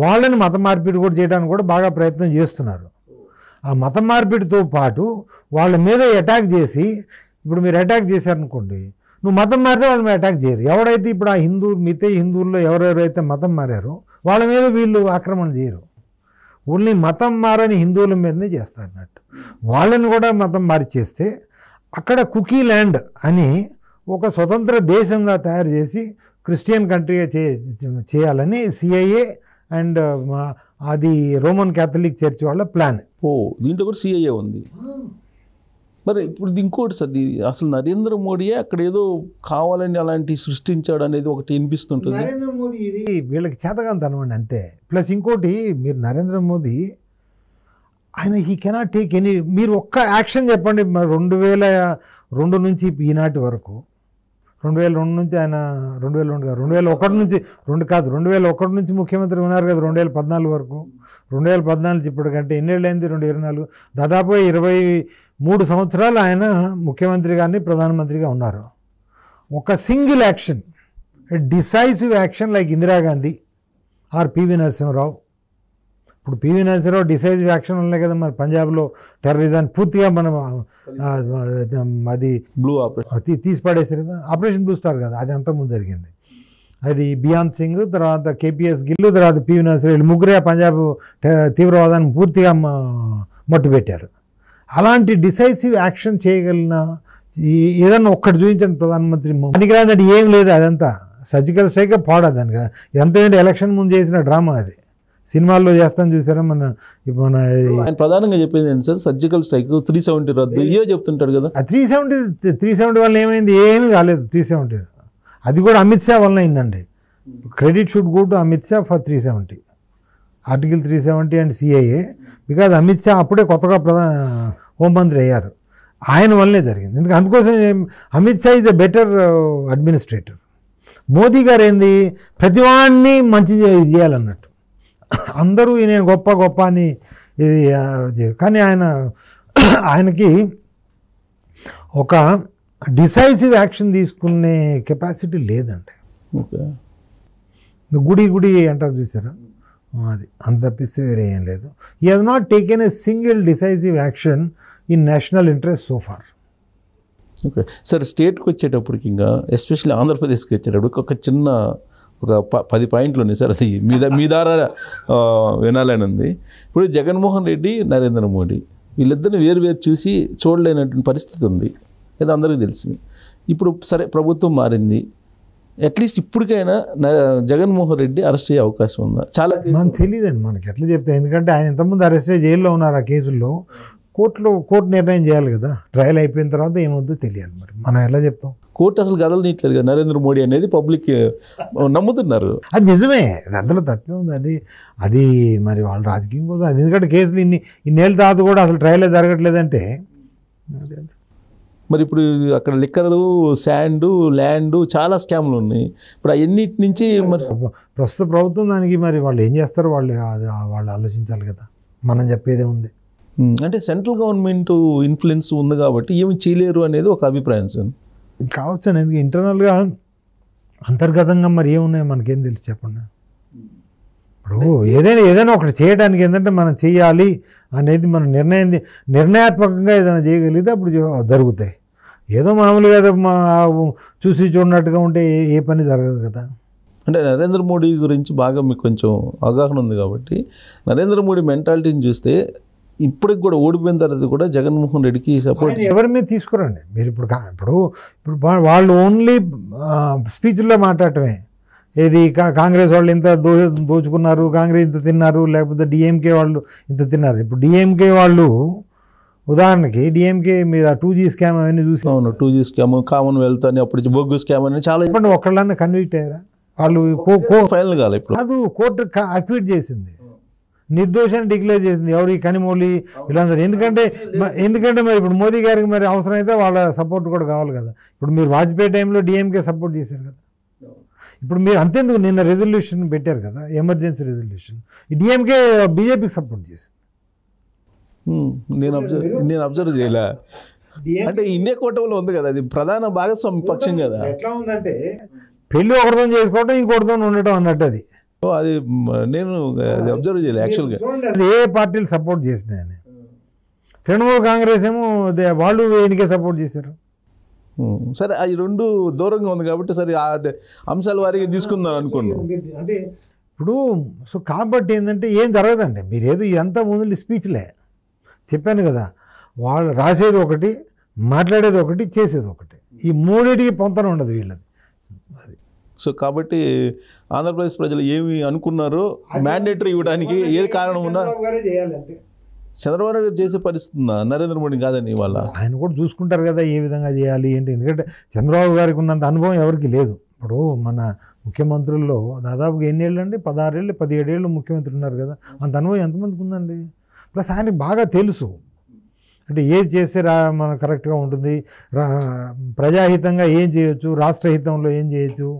B: వాళ్ళని మత మార్పిడి కూడా చేయడానికి కూడా బాగా ప్రయత్నం చేస్తున్నారు. ఆ మత మార్పిడితో పాటు వాళ్ళ మీద అటాక్ చేసి, ఇప్పుడు మీరు అటాక్ చేశారనుకోండి, నువ్వు మతం మారితే వాళ్ళ మీద అటాక్ చేయరు. ఎవడైతే ఇప్పుడు ఆ మిగతా హిందువుల్లో ఎవరెవరైతే మతం మారారో వాళ్ళ మీద వీళ్ళు ఆక్రమణ చేయరు, ఓన్లీ మతం మారని హిందువుల మీదనే చేస్తారు అన్నట్టు. వాళ్ళని కూడా మతం మార్చేస్తే అక్కడ కుకీ ల్యాండ్ అని ఒక స్వతంత్ర దేశంగా తయారు చేసి క్రిస్టియన్ కంట్రీగా చేయాలని సిఐఏ అండ్ అది రోమన్ క్యాథలిక్ చర్చ్ వాళ్ళ ప్లాన్.
A: దీంట్లో కూడా సిఐఏ ఉంది. మరి ఇప్పుడు ఇంకోటి సార్, అసలు నరేంద్ర మోడీయే అక్కడ ఏదో కావాలని అలాంటి సృష్టించాడు అనేది ఒకటి వినిపిస్తుంటుంది.
B: నరేంద్ర మోదీ ఇది వీళ్ళకి చేతగాంతనం అండి అంతే. ప్లస్ ఇంకోటి, మీరు నరేంద్ర మోదీ ఆయన హీ కెనాట్ టేక్ ఎనీ, మీరు ఒక్క యాక్షన్ చెప్పండి 2002 నుంచి ఈనాటి వరకు, 2002 నుంచి ఆయన 2001 నుంచి 2001 నుంచి ముఖ్యమంత్రి ఉన్నారు కదా 2014 వరకు, 2014 నుంచి ఇప్పటికంటే ఎన్నేళ్ళు అయింది 2024, దాదాపు 23 సంవత్సరాలు ఆయన ముఖ్యమంత్రి కానీ ప్రధానమంత్రిగా ఉన్నారు. ఒక single action, decisive action like Indira Gandhi or PV Narasimha Rao. ఇప్పుడు పివి నరసింహరావు డిసైసివ్ యాక్షన్ ఉన్నాయి కదా మరి పంజాబ్లో టెర్రరిజాన్ని పూర్తిగా మనం అది
A: బ్లూ ఆపరేషన్
B: తీసి పడేసారు కదా, ఆపరేషన్ బ్లూ స్టార్ కదా, అది అంతకుముందు జరిగింది. అది బియాన్ సింగ్, తర్వాత కేపీఎస్ గిల్లు, తర్వాత పివి నరసింహరావు, ముగ్గురే పంజాబ్ తీవ్రవాదాన్ని పూర్తిగా మట్టుపెట్టారు. అలాంటి డిసైసివ్ యాక్షన్ చేయగలిగిన ఏదన్నా ఒక్కటి చూపించండి ప్రధానమంత్రి. పనికిరాదంటే ఏం లేదు, అదంతా సర్జికల్ స్ట్రైక్ పాడదని కదా, ఎంత ఎలక్షన్ ముందు చేసిన డ్రామా అది. సినిమాల్లో చేస్తాను చూసారా మన
A: ఆయన ప్రధానంగా చెప్పేది ఏంటి సార్, సర్జికల్ స్ట్రైక్ 370 రద్దు ఇవే చెప్తుంటాడు కదా.
B: 370 వల్ల ఏమైంది, ఏమీ కాలేదు 370. అది కూడా అమిత్ షా వల్ల అయిందండి. Credit should go to Amit Shah for 370, article 370 and CIA, because Amit Shah అప్పుడే కొత్తగా హోంమంత్రి అయ్యారు, ఆయన వల్లనే జరిగింది. ఎందుకంటే అందుకోసం Amit Shah is a better administrator. Modi గారు ఏంది, ప్రతివాడిని మంచి చేయాలన్నట్టు, అందరూ నేను గొప్ప అని ఇది, కానీ ఆయనకి ఒక డిసైసివ్ యాక్షన్ తీసుకునే కెపాసిటీ లేదండి. గుడి అంటారు చూసారా, అది అంత తప్పిస్తే వేరే ఏం లేదు. He has not taken a single decisive action in national interest so far.
A: Okay sir, స్టేట్కి వచ్చేటప్పటికి ఇంకా ఎస్పెషల్లీ ఆంధ్రప్రదేశ్కి వచ్చేటప్పటికి ఒక చిన్న 10 పాయింట్లు ఉన్నాయి సార్, అది మీ ద్వారా వినాలని ఉంది. ఇప్పుడు జగన్మోహన్ రెడ్డి, నరేంద్ర మోడీ వీళ్ళిద్దరిని వేరు చూసి చూడలేనటువంటి పరిస్థితి ఉంది, ఇది అందరికీ తెలిసింది. ఇప్పుడు సరే ప్రభుత్వం మారింది, అట్లీస్ట్ ఇప్పటికైనా జగన్మోహన్ రెడ్డి అరెస్ట్ అయ్యే అవకాశం ఉందా? చాలా
B: మనకు తెలియదండి, మనకి ఎట్లా చెప్తాం, ఎందుకంటే ఆయన ఇంతకుముందు అరెస్ట్ అయ్యి జైల్లో ఉన్నారు. ఆ కేసుల్లో కోర్టు నిర్ణయం చేయాలి కదా, ట్రయల్ అయిపోయిన తర్వాత ఏమవుద్దో తెలియాలి. మరి మనం ఎలా చెప్తాం?
A: కోర్టు అసలు కదలనీయట్లేదు కదా నరేంద్ర మోడీ అనేది, పబ్లిక్ నమ్ముతున్నారు.
B: అది నిజమే, అందులో తప్పే ఉంది. అది మరి వాళ్ళ రాజకీయం కోసం, అది ఎందుకంటే కేసులు ఇన్నేళ్ళ తర్వాత కూడా అసలు ట్రయలే జరగట్లేదంటే.
A: మరి ఇప్పుడు అక్కడ లిక్కరు, శాండు, ల్యాండు చాలా స్కామ్లు ఉన్నాయి. ఇప్పుడు అన్నిటి నుంచి మరి
B: ప్రస్తుత ప్రభుత్వం దానికి మరి వాళ్ళు ఏం చేస్తారో వాళ్ళు ఆలోచించాలి కదా, మనం చెప్పేదే ఉంది.
A: అంటే సెంట్రల్ గవర్నమెంట్ ఇన్ఫ్లుయెన్స్ ఉంది కాబట్టి ఏమి చేయలేరు అనేది ఒక అభిప్రాయం సార్.
B: కావచ్చు అండి, ఎందుకు ఇంటర్నల్గా అంతర్గతంగా మరి ఏమున్నాయో మనకేం తెలుసు చెప్పండి. ఇప్పుడు ఏదైనా ఒకటి చేయడానికి ఏంటంటే మనం చేయాలి అనేది మన నిర్ణయాత్మకంగా ఏదైనా చేయగలిగితే అప్పుడు జరుగుతాయి. ఏదో మామూలుగా ఏదో చూసి చూడనట్టుగా ఉంటే ఏ పని జరగదు కదా.
A: అంటే నరేంద్ర మోడీ గురించి బాగా మీకు కొంచెం అవగాహన ఉంది కాబట్టి, నరేంద్ర మోడీ మెంటాలిటీని చూస్తే ఇప్పటికి కూడా ఓడిపోయిన తర్వాత కూడా జగన్మోహన్ రెడ్డికి సపోర్ట్
B: ఎవరి మీద తీసుకురండి మీరు. ఇప్పుడు వాళ్ళు ఓన్లీ స్పీచ్లో మాట్లాడటమే, ఏది కాంగ్రెస్ వాళ్ళు ఇంత దోచుకున్నారు, కాంగ్రెస్ ఇంత తిన్నారు, లేకపోతే డిఎంకే వాళ్ళు ఇంత తిన్నారు. ఇప్పుడు డిఎంకే వాళ్ళు ఉదాహరణకి మీరు ఆ 2G స్కామ్ అవన్నీ చూసి,
A: 2G స్కామ్, కామన్వెల్త్ అని, అప్పుడు బొగ్గు స్కామ్ అని చాలా
B: చెప్పండి. ఒకళ్ళన్నా కన్విక్ట్ అయ్యారా? వాళ్ళు
A: ఫైనల్ కాలేదు, ఇప్పుడు
B: కాదు, కోర్టు అక్విట్ చేసింది, నిర్దోషాన్ని డిక్లేర్ చేసింది. ఎవరు? ఈ కనిమౌళి వీళ్ళందరూ. ఎందుకంటే మరి ఇప్పుడు మోదీ గారికి మరి అవసరమైతే వాళ్ళ సపోర్ట్ కూడా కావాలి కదా. ఇప్పుడు మీరు వాజ్పేయి టైంలో డిఎంకే సపోర్ట్ చేశారు కదా, ఇప్పుడు మీరు అంతేందుకు నిన్న రెజల్యూషన్ పెట్టారు కదా, ఎమర్జెన్సీ రెజల్యూషన్, ఈ డిఎంకే బీజేపీకి సపోర్ట్ చేసింది.
A: నేను అబ్జర్వ్ చేయలే. అంటే ఇండియా కూటమిలో ఉంది కదా, అది ప్రధాన భాగస్వామి పక్షం కదా.
B: ఎట్లా ఉందంటే పెళ్ళి ఒకరితో చేసుకోవడం, ఇంకొకరితో ఉండటం అన్నట్టు.
A: అది నేను అబ్జర్వ్ చేయలేదు యాక్చువల్గా.
B: ఏ పార్టీలు సపోర్ట్ చేసినాయని, తృణమూల్ కాంగ్రెస్ ఏమో వాళ్ళు ఎన్నికే సపోర్ట్ చేశారు.
A: సరే, అవి రెండు దూరంగా ఉంది కాబట్టి సరే ఆ అంశాల వారికి తీసుకుందాం అనుకున్నాం.
B: అంటే ఇప్పుడు కాబట్టి ఏంటంటే ఏం జరగదండి. మీరేదో ఇదంతా ముందు స్పీచ్లే చెప్పాను కదా, వాళ్ళు రాసేది ఒకటి, మాట్లాడేది ఒకటి, చేసేది ఒకటి, ఈ మూడింటికి పొంతన ఉండదు వీళ్ళది. అది
A: సో కాబట్టి ఆంధ్రప్రదేశ్ ప్రజలు ఏమి అనుకున్నారో మ్యాండేటరీ ఇవ్వడానికి ఏది కారణం ఉన్నా చంద్రబాబు నాయుడు గారు చేసే పరిస్థితి ఉందా? నరేంద్ర మోడీ కాదని వాళ్ళ
B: ఆయన కూడా చూసుకుంటారు కదా ఏ విధంగా చేయాలి ఏంటి. ఎందుకంటే చంద్రబాబు గారికి ఉన్నంత అనుభవం ఎవరికి లేదు. ఇప్పుడు మన ముఖ్యమంత్రుల్లో దాదాపుగా ఎన్ని ఏళ్ళు అండి, 16 ఏళ్ళు 17 ఏళ్ళు ముఖ్యమంత్రి ఉన్నారు కదా, అంత అనుభవం ఎంతమందికి ఉందండి. ప్లస్ ఆయనకి బాగా తెలుసు అంటే ఏది చేస్తే మన కరెక్ట్గా ఉంటుంది, ప్రజాహితంగా ఏం చేయొచ్చు, రాష్ట్రహితంలో ఏం చేయొచ్చు,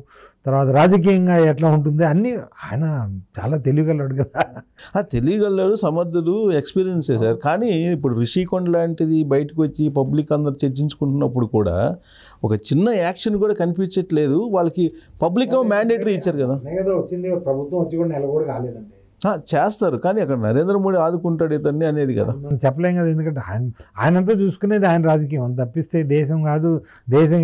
B: తర్వాత రాజకీయంగా ఎట్లా ఉంటుంది అన్నీ ఆయన చాలా తెలియగలడు కదా.
A: తెలియగలడు, సమర్థుడు, ఎక్స్పీరియన్స్ చేశారు. కానీ ఇప్పుడు రిషికొండ లాంటిది బయటకు వచ్చి పబ్లిక్ అందరు చర్చించుకుంటున్నప్పుడు కూడా ఒక చిన్న యాక్షన్ కూడా కనిపించట్లేదు. వాళ్ళకి పబ్లిక్ మ్యాండేటరీ ఇచ్చారు కదా.
B: వచ్చింది ప్రభుత్వం వచ్చి కూడా నెల కూడా కాలేదండి.
A: చేస్తారు కానీ అక్కడ నరేంద్ర మోడీ ఆదుకుంటాడు ఇతన్ని అనేది కదా
B: మనం చెప్పలేం కదా. ఎందుకంటే ఆయనంతా చూసుకునేది ఆయన రాజకీయం అంత తప్పిస్తే దేశం కాదు. దేశం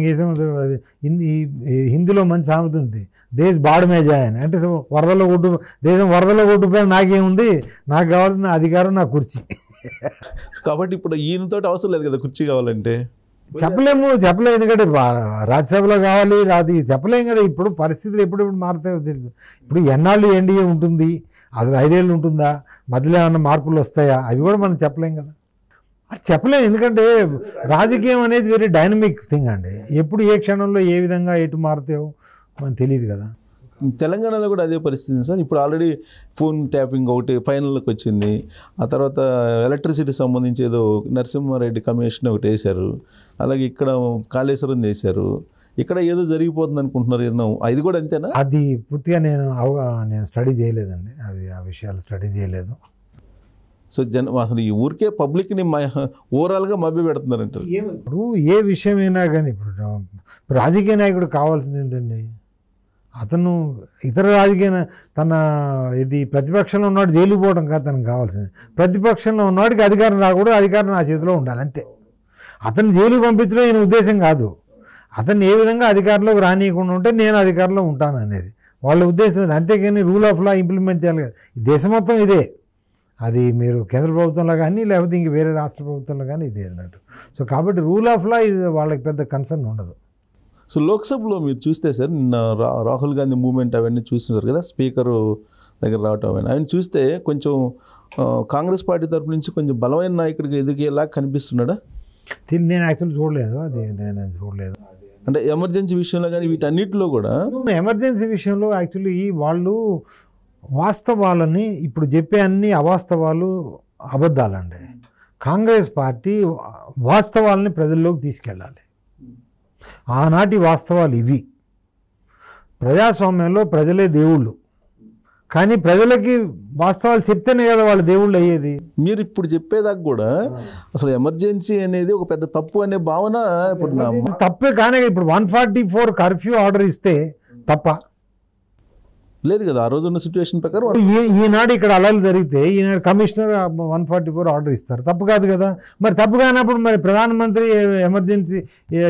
B: హిందీలో మంచి సామెత ఉంది, దేశ్ బాడమే జాయని. అంటే వరదలో దేశం వరదలో కొట్టుపోయిన నాకేముంది, నాకు కావాల్సిన అధికారం నా కుర్చీ.
A: కాబట్టి ఇప్పుడు ఈయనతో అవసరం లేదు కదా కుర్చీ కావాలంటే.
B: చెప్పలేము ఎందుకంటే రాజ్యసభలో కావాలి అది చెప్పలేం కదా. ఇప్పుడు పరిస్థితులు ఎప్పుడెప్పుడు మారుతాయో తెలియదు. ఇప్పుడు ఎన్నాళ్ళు ఎన్డీఏ ఉంటుంది, అసలు 5 ఏళ్ళు ఉంటుందా, మధ్యలో ఏమన్నా మార్పులు వస్తాయా, అవి కూడా మనం చెప్పలేం కదా. అది చెప్పలేం ఎందుకంటే రాజకీయం అనేది వెరీ డైనమిక్ థింగ్ అండి. ఎప్పుడు ఏ క్షణంలో ఏ విధంగా ఎటు మారుతాయో మనకు తెలియదు కదా.
A: తెలంగాణలో కూడా అదే పరిస్థితి సార్. ఇప్పుడు ఆల్రెడీ ఫోన్ ట్యాపింగ్ ఒకటి ఫైనల్కి వచ్చింది. ఆ తర్వాత ఎలక్ట్రిసిటీ సంబంధించి ఏదో నరసింహారెడ్డి కమిషన్ ఒకటి వేశారు. అలాగే ఇక్కడ కాళేశ్వరం వేశారు. ఇక్కడ ఏదో జరిగిపోతుంది అనుకుంటున్నారు. అది కూడా అంతేనా?
B: అది పూర్తిగా నేను స్టడీ చేయలేదండి. ఆ విషయాలు స్టడీ చేయలేదు.
A: సో అసలు ఈ ఊరికే పబ్లిక్ని ఓవరాల్గా మభ్య పెడుతున్నారంటారు.
B: ఇప్పుడు ఏ విషయమైనా కానీ ఇప్పుడు రాజకీయ నాయకుడు కావాల్సింది ఏంటండి, అతను ఇతర రాజకీయ ఇది ప్రతిపక్షంలో ఉన్నాడు జైలు పోవడం కాదు తనకు కావాల్సింది. ప్రతిపక్షంలో ఉన్నవాడికి అధికారం రాకూడదు, అధికారం నా చేతిలో ఉండాలి అంతే. అతను జైలుకి పంపించడం ఈయన ఉద్దేశం కాదు. అతన్ని ఏ విధంగా అధికారంలోకి రానియకుండా ఉంటే నేను అధికారంలో ఉంటాను అనేది వాళ్ళ ఉద్దేశం. అంతేగాని రూల్ ఆఫ్ లా ఇంప్లిమెంట్ చేయాలి కదా. దేశం మొత్తం ఇదే. అది మీరు కేంద్ర ప్రభుత్వంలో కానీ లేకపోతే ఇంక వేరే రాష్ట్ర ప్రభుత్వంలో కానీ ఇదే అన్నట్టు. సో కాబట్టి రూల్ ఆఫ్ లా ఇది వాళ్ళకి పెద్ద కన్సర్న్ ఉండదు.
A: సో లోక్సభలో మీరు చూస్తే సార్ నిన్న రాహుల్ గాంధీ మూవ్మెంట్ అవన్నీ చూస్తున్నారు కదా, స్పీకరు దగ్గర రావటం అవన్నీ చూస్తే కొంచెం కాంగ్రెస్ పార్టీ తరపు నుంచి కొంచెం బలమైన నాయకుడికి ఎదిగేలా కనిపిస్తున్నాడా?
B: నేను యాక్చువల్లీ చూడలేదు, అది నేను చూడలేదు.
A: అంటే ఎమర్జెన్సీ విషయంలో కానీ వీటన్నిటిలో కూడా
B: ఎమర్జెన్సీ విషయంలో యాక్చువల్లీ వాళ్ళు వాస్తవాలని ఇప్పుడు చెప్పే అన్ని అవాస్తవాలు అబద్ధాలండి. కాంగ్రెస్ పార్టీ వాస్తవాలని ప్రజల్లోకి తీసుకెళ్ళాలి. ఆనాటి వాస్తవాలు ఇవి. ప్రజాస్వామ్యంలో ప్రజలే దేవుళ్ళు, కానీ ప్రజలకి వాస్తవాలు చెప్తేనే కదా వాళ్ళు దేవుళ్ళు అయ్యేది.
A: మీరు ఇప్పుడు చెప్పేదాకా కూడా అసలు ఎమర్జెన్సీ అనేది ఒక పెద్ద తప్పు అనే భావన ఇప్పుడు
B: తప్పే. కానీ ఇప్పుడు 144 కర్ఫ్యూ ఆర్డర్ ఇస్తే తప్ప
A: లేదు కదా. ఆ రోజు ఉన్న సిచ్యువేషన్ ప్రకారం
B: ఈనాడు ఇక్కడ అలలు జరిగితే ఈనాడు కమిషనర్ 144 ఆర్డర్ ఇస్తారు, తప్పు కాదు కదా. మరి తప్పు కానప్పుడు మరి ప్రధానమంత్రి ఎమర్జెన్సీ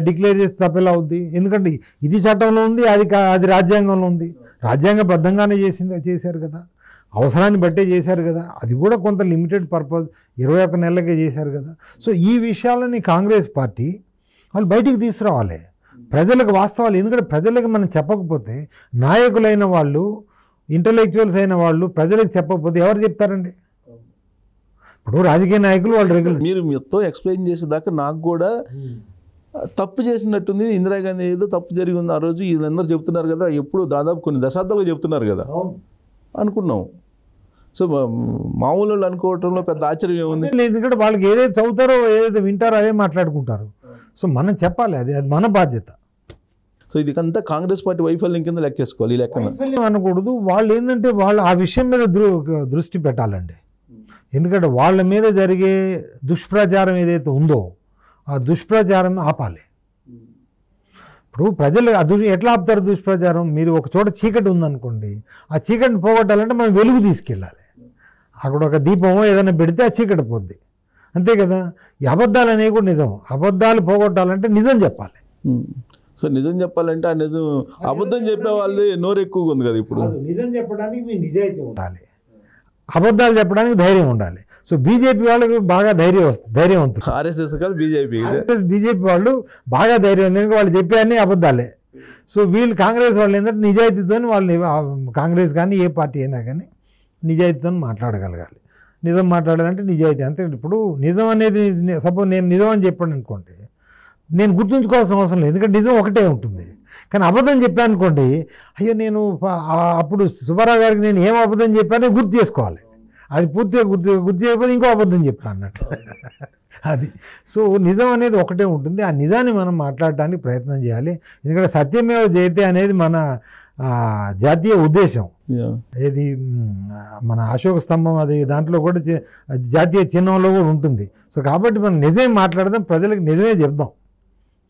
B: డిక్లేర్ చేస్తే తప్పెలా అవుద్ది? ఎందుకంటే ఇది చట్టంలో ఉంది, అది రాజ్యాంగంలో ఉంది. రాజ్యాంగబద్ధంగానే చేశారు కదా, అవసరాన్ని బట్టే చేశారు కదా. అది కూడా కొంత లిమిటెడ్ పర్పస్ 21 నెలలకే చేశారు కదా. సో ఈ విషయాలని కాంగ్రెస్ పార్టీ వాళ్ళు బయటికి తీసుకురావాలి, ప్రజలకు వాస్తవాలు. ఎందుకంటే ప్రజలకు మనం చెప్పకపోతే, నాయకులైన వాళ్ళు ఇంటలెక్చువల్స్ అయిన వాళ్ళు ప్రజలకు చెప్పకపోతే ఎవరు చెప్తారండి? ఇప్పుడు రాజకీయ నాయకులు వాళ్ళు రెగ్యులర్.
A: మీరు మొత్తం ఎక్స్ప్లెయిన్ చేసేదాకా నాకు కూడా తప్పు చేసినట్టుంది. ఇందిరాగాంధీ ఏదో తప్పు జరిగి ఉంది ఆ రోజు, వీళ్ళందరూ చెప్తున్నారు కదా, ఎప్పుడు దాదాపు కొన్ని దశాబ్దాలుగా చెప్తున్నారు కదా అనుకున్నాం. సో మామూలు వాళ్ళు అనుకోవటంలో పెద్ద ఆశ్చర్యం ఉంది.
B: ఎందుకంటే వాళ్ళకి ఏదైతే చదువుతారో ఏదైతే వింటారో అదే మాట్లాడుకుంటారు. సో మనం చెప్పాలి, అది మన బాధ్యత.
A: సో ఇదికంతా కాంగ్రెస్ పార్టీ వైఫల్యం కింద లెక్కేసుకోవాలి. ఈ లెక్కన
B: అనకూడదు. వాళ్ళు ఏంటంటే వాళ్ళు ఆ విషయం మీద దృష్టి పెట్టాలండి. ఎందుకంటే వాళ్ళ మీద జరిగే దుష్ప్రచారం ఏదైతే ఉందో ఆ దుష్ప్రచారం ఆపాలి. ఇప్పుడు ప్రజలు ఎట్లా ఆపుతారు దుష్ప్రచారం? మీరు ఒక చోట చీకటి ఉందనుకోండి, ఆ చీకటిని పోగొట్టాలంటే మనం వెలుగు తీసుకెళ్ళాలి. అక్కడ ఒక దీపమో ఏదైనా పెడితే ఆ చీకటి పోద్ది, అంతే కదా. ఈ అబద్ధాలు అనేవి కూడా నిజం. అబద్ధాలు పోగొట్టాలంటే నిజం చెప్పాలి.
A: సో నిజం చెప్పాలంటే ఆ నిజం అబద్ధం చెప్పే వాళ్ళది నోరు ఎక్కువగా ఉంది కదా. ఇప్పుడు
B: నిజం చెప్పడానికి మీ నిజాయితీ ఉండాలి, అబద్ధాలు చెప్పడానికి ధైర్యం ఉండాలి. సో బీజేపీ వాళ్ళకి బాగా ధైర్యవంతులు.
A: ఆర్ఎస్ఎస్ కాదు
B: బీజేపీ వాళ్ళు బాగా ధైర్యవంతులు, వాళ్ళు చెప్పే అన్ని అబద్ధాలే. సో వీళ్ళు కాంగ్రెస్ వాళ్ళు ఏంటంటే నిజాయితీతో వాళ్ళు, కాంగ్రెస్ కానీ ఏ పార్టీ అయినా కానీ నిజాయితీతో మాట్లాడగలగాలి. నిజం మాట్లాడాలంటే నిజాయితీ. అంతే. ఇప్పుడు నిజం అనేది సపోజ్ నేను నిజం అని చెప్పాను అనుకోండి, నేను గుర్తుంచుకోవాల్సిన అవసరం లేదు, ఎందుకంటే నిజం ఒకటే ఉంటుంది. కానీ అబద్ధం చెప్పాను అనుకోండి, అయ్యో నేను అప్పుడు సుబ్బారావు గారికి నేను ఏం అబద్ధం చెప్పానో గుర్తు చేసుకోవాలి. అది పూర్తిగా గుర్తు చేయకపోతే ఇంకో అబద్ధం చెప్తాను అన్నట్టు. అది. సో నిజం అనేది ఒకటే ఉంటుంది. ఆ నిజాన్ని మనం మాట్లాడటానికి ప్రయత్నం చేయాలి. ఎందుకంటే సత్యమేవ జయతే అనేది మన జాతీయ ఉద్దేశం. ఏది మన అశోక స్తంభం, అది దాంట్లో కూడా జాతీయ చిహ్నంలో కూడా ఉంటుంది. సో కాబట్టి మనం నిజమే మాట్లాడదాం, ప్రజలకు నిజమే చెప్దాం.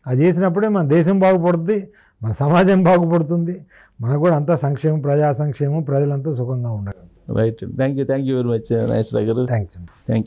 B: అది చేసినప్పుడే మన దేశం బాగుపడుతుంది, మన సమాజం బాగుపడుతుంది, మనకు కూడా అంతా సంక్షేమం, ప్రజా సంక్షేమం, ప్రజలంతా సుఖంగా ఉండగలరు.
A: Right. Thank you very much Nageswara Rao garu.
B: Thanks.
A: Thank you.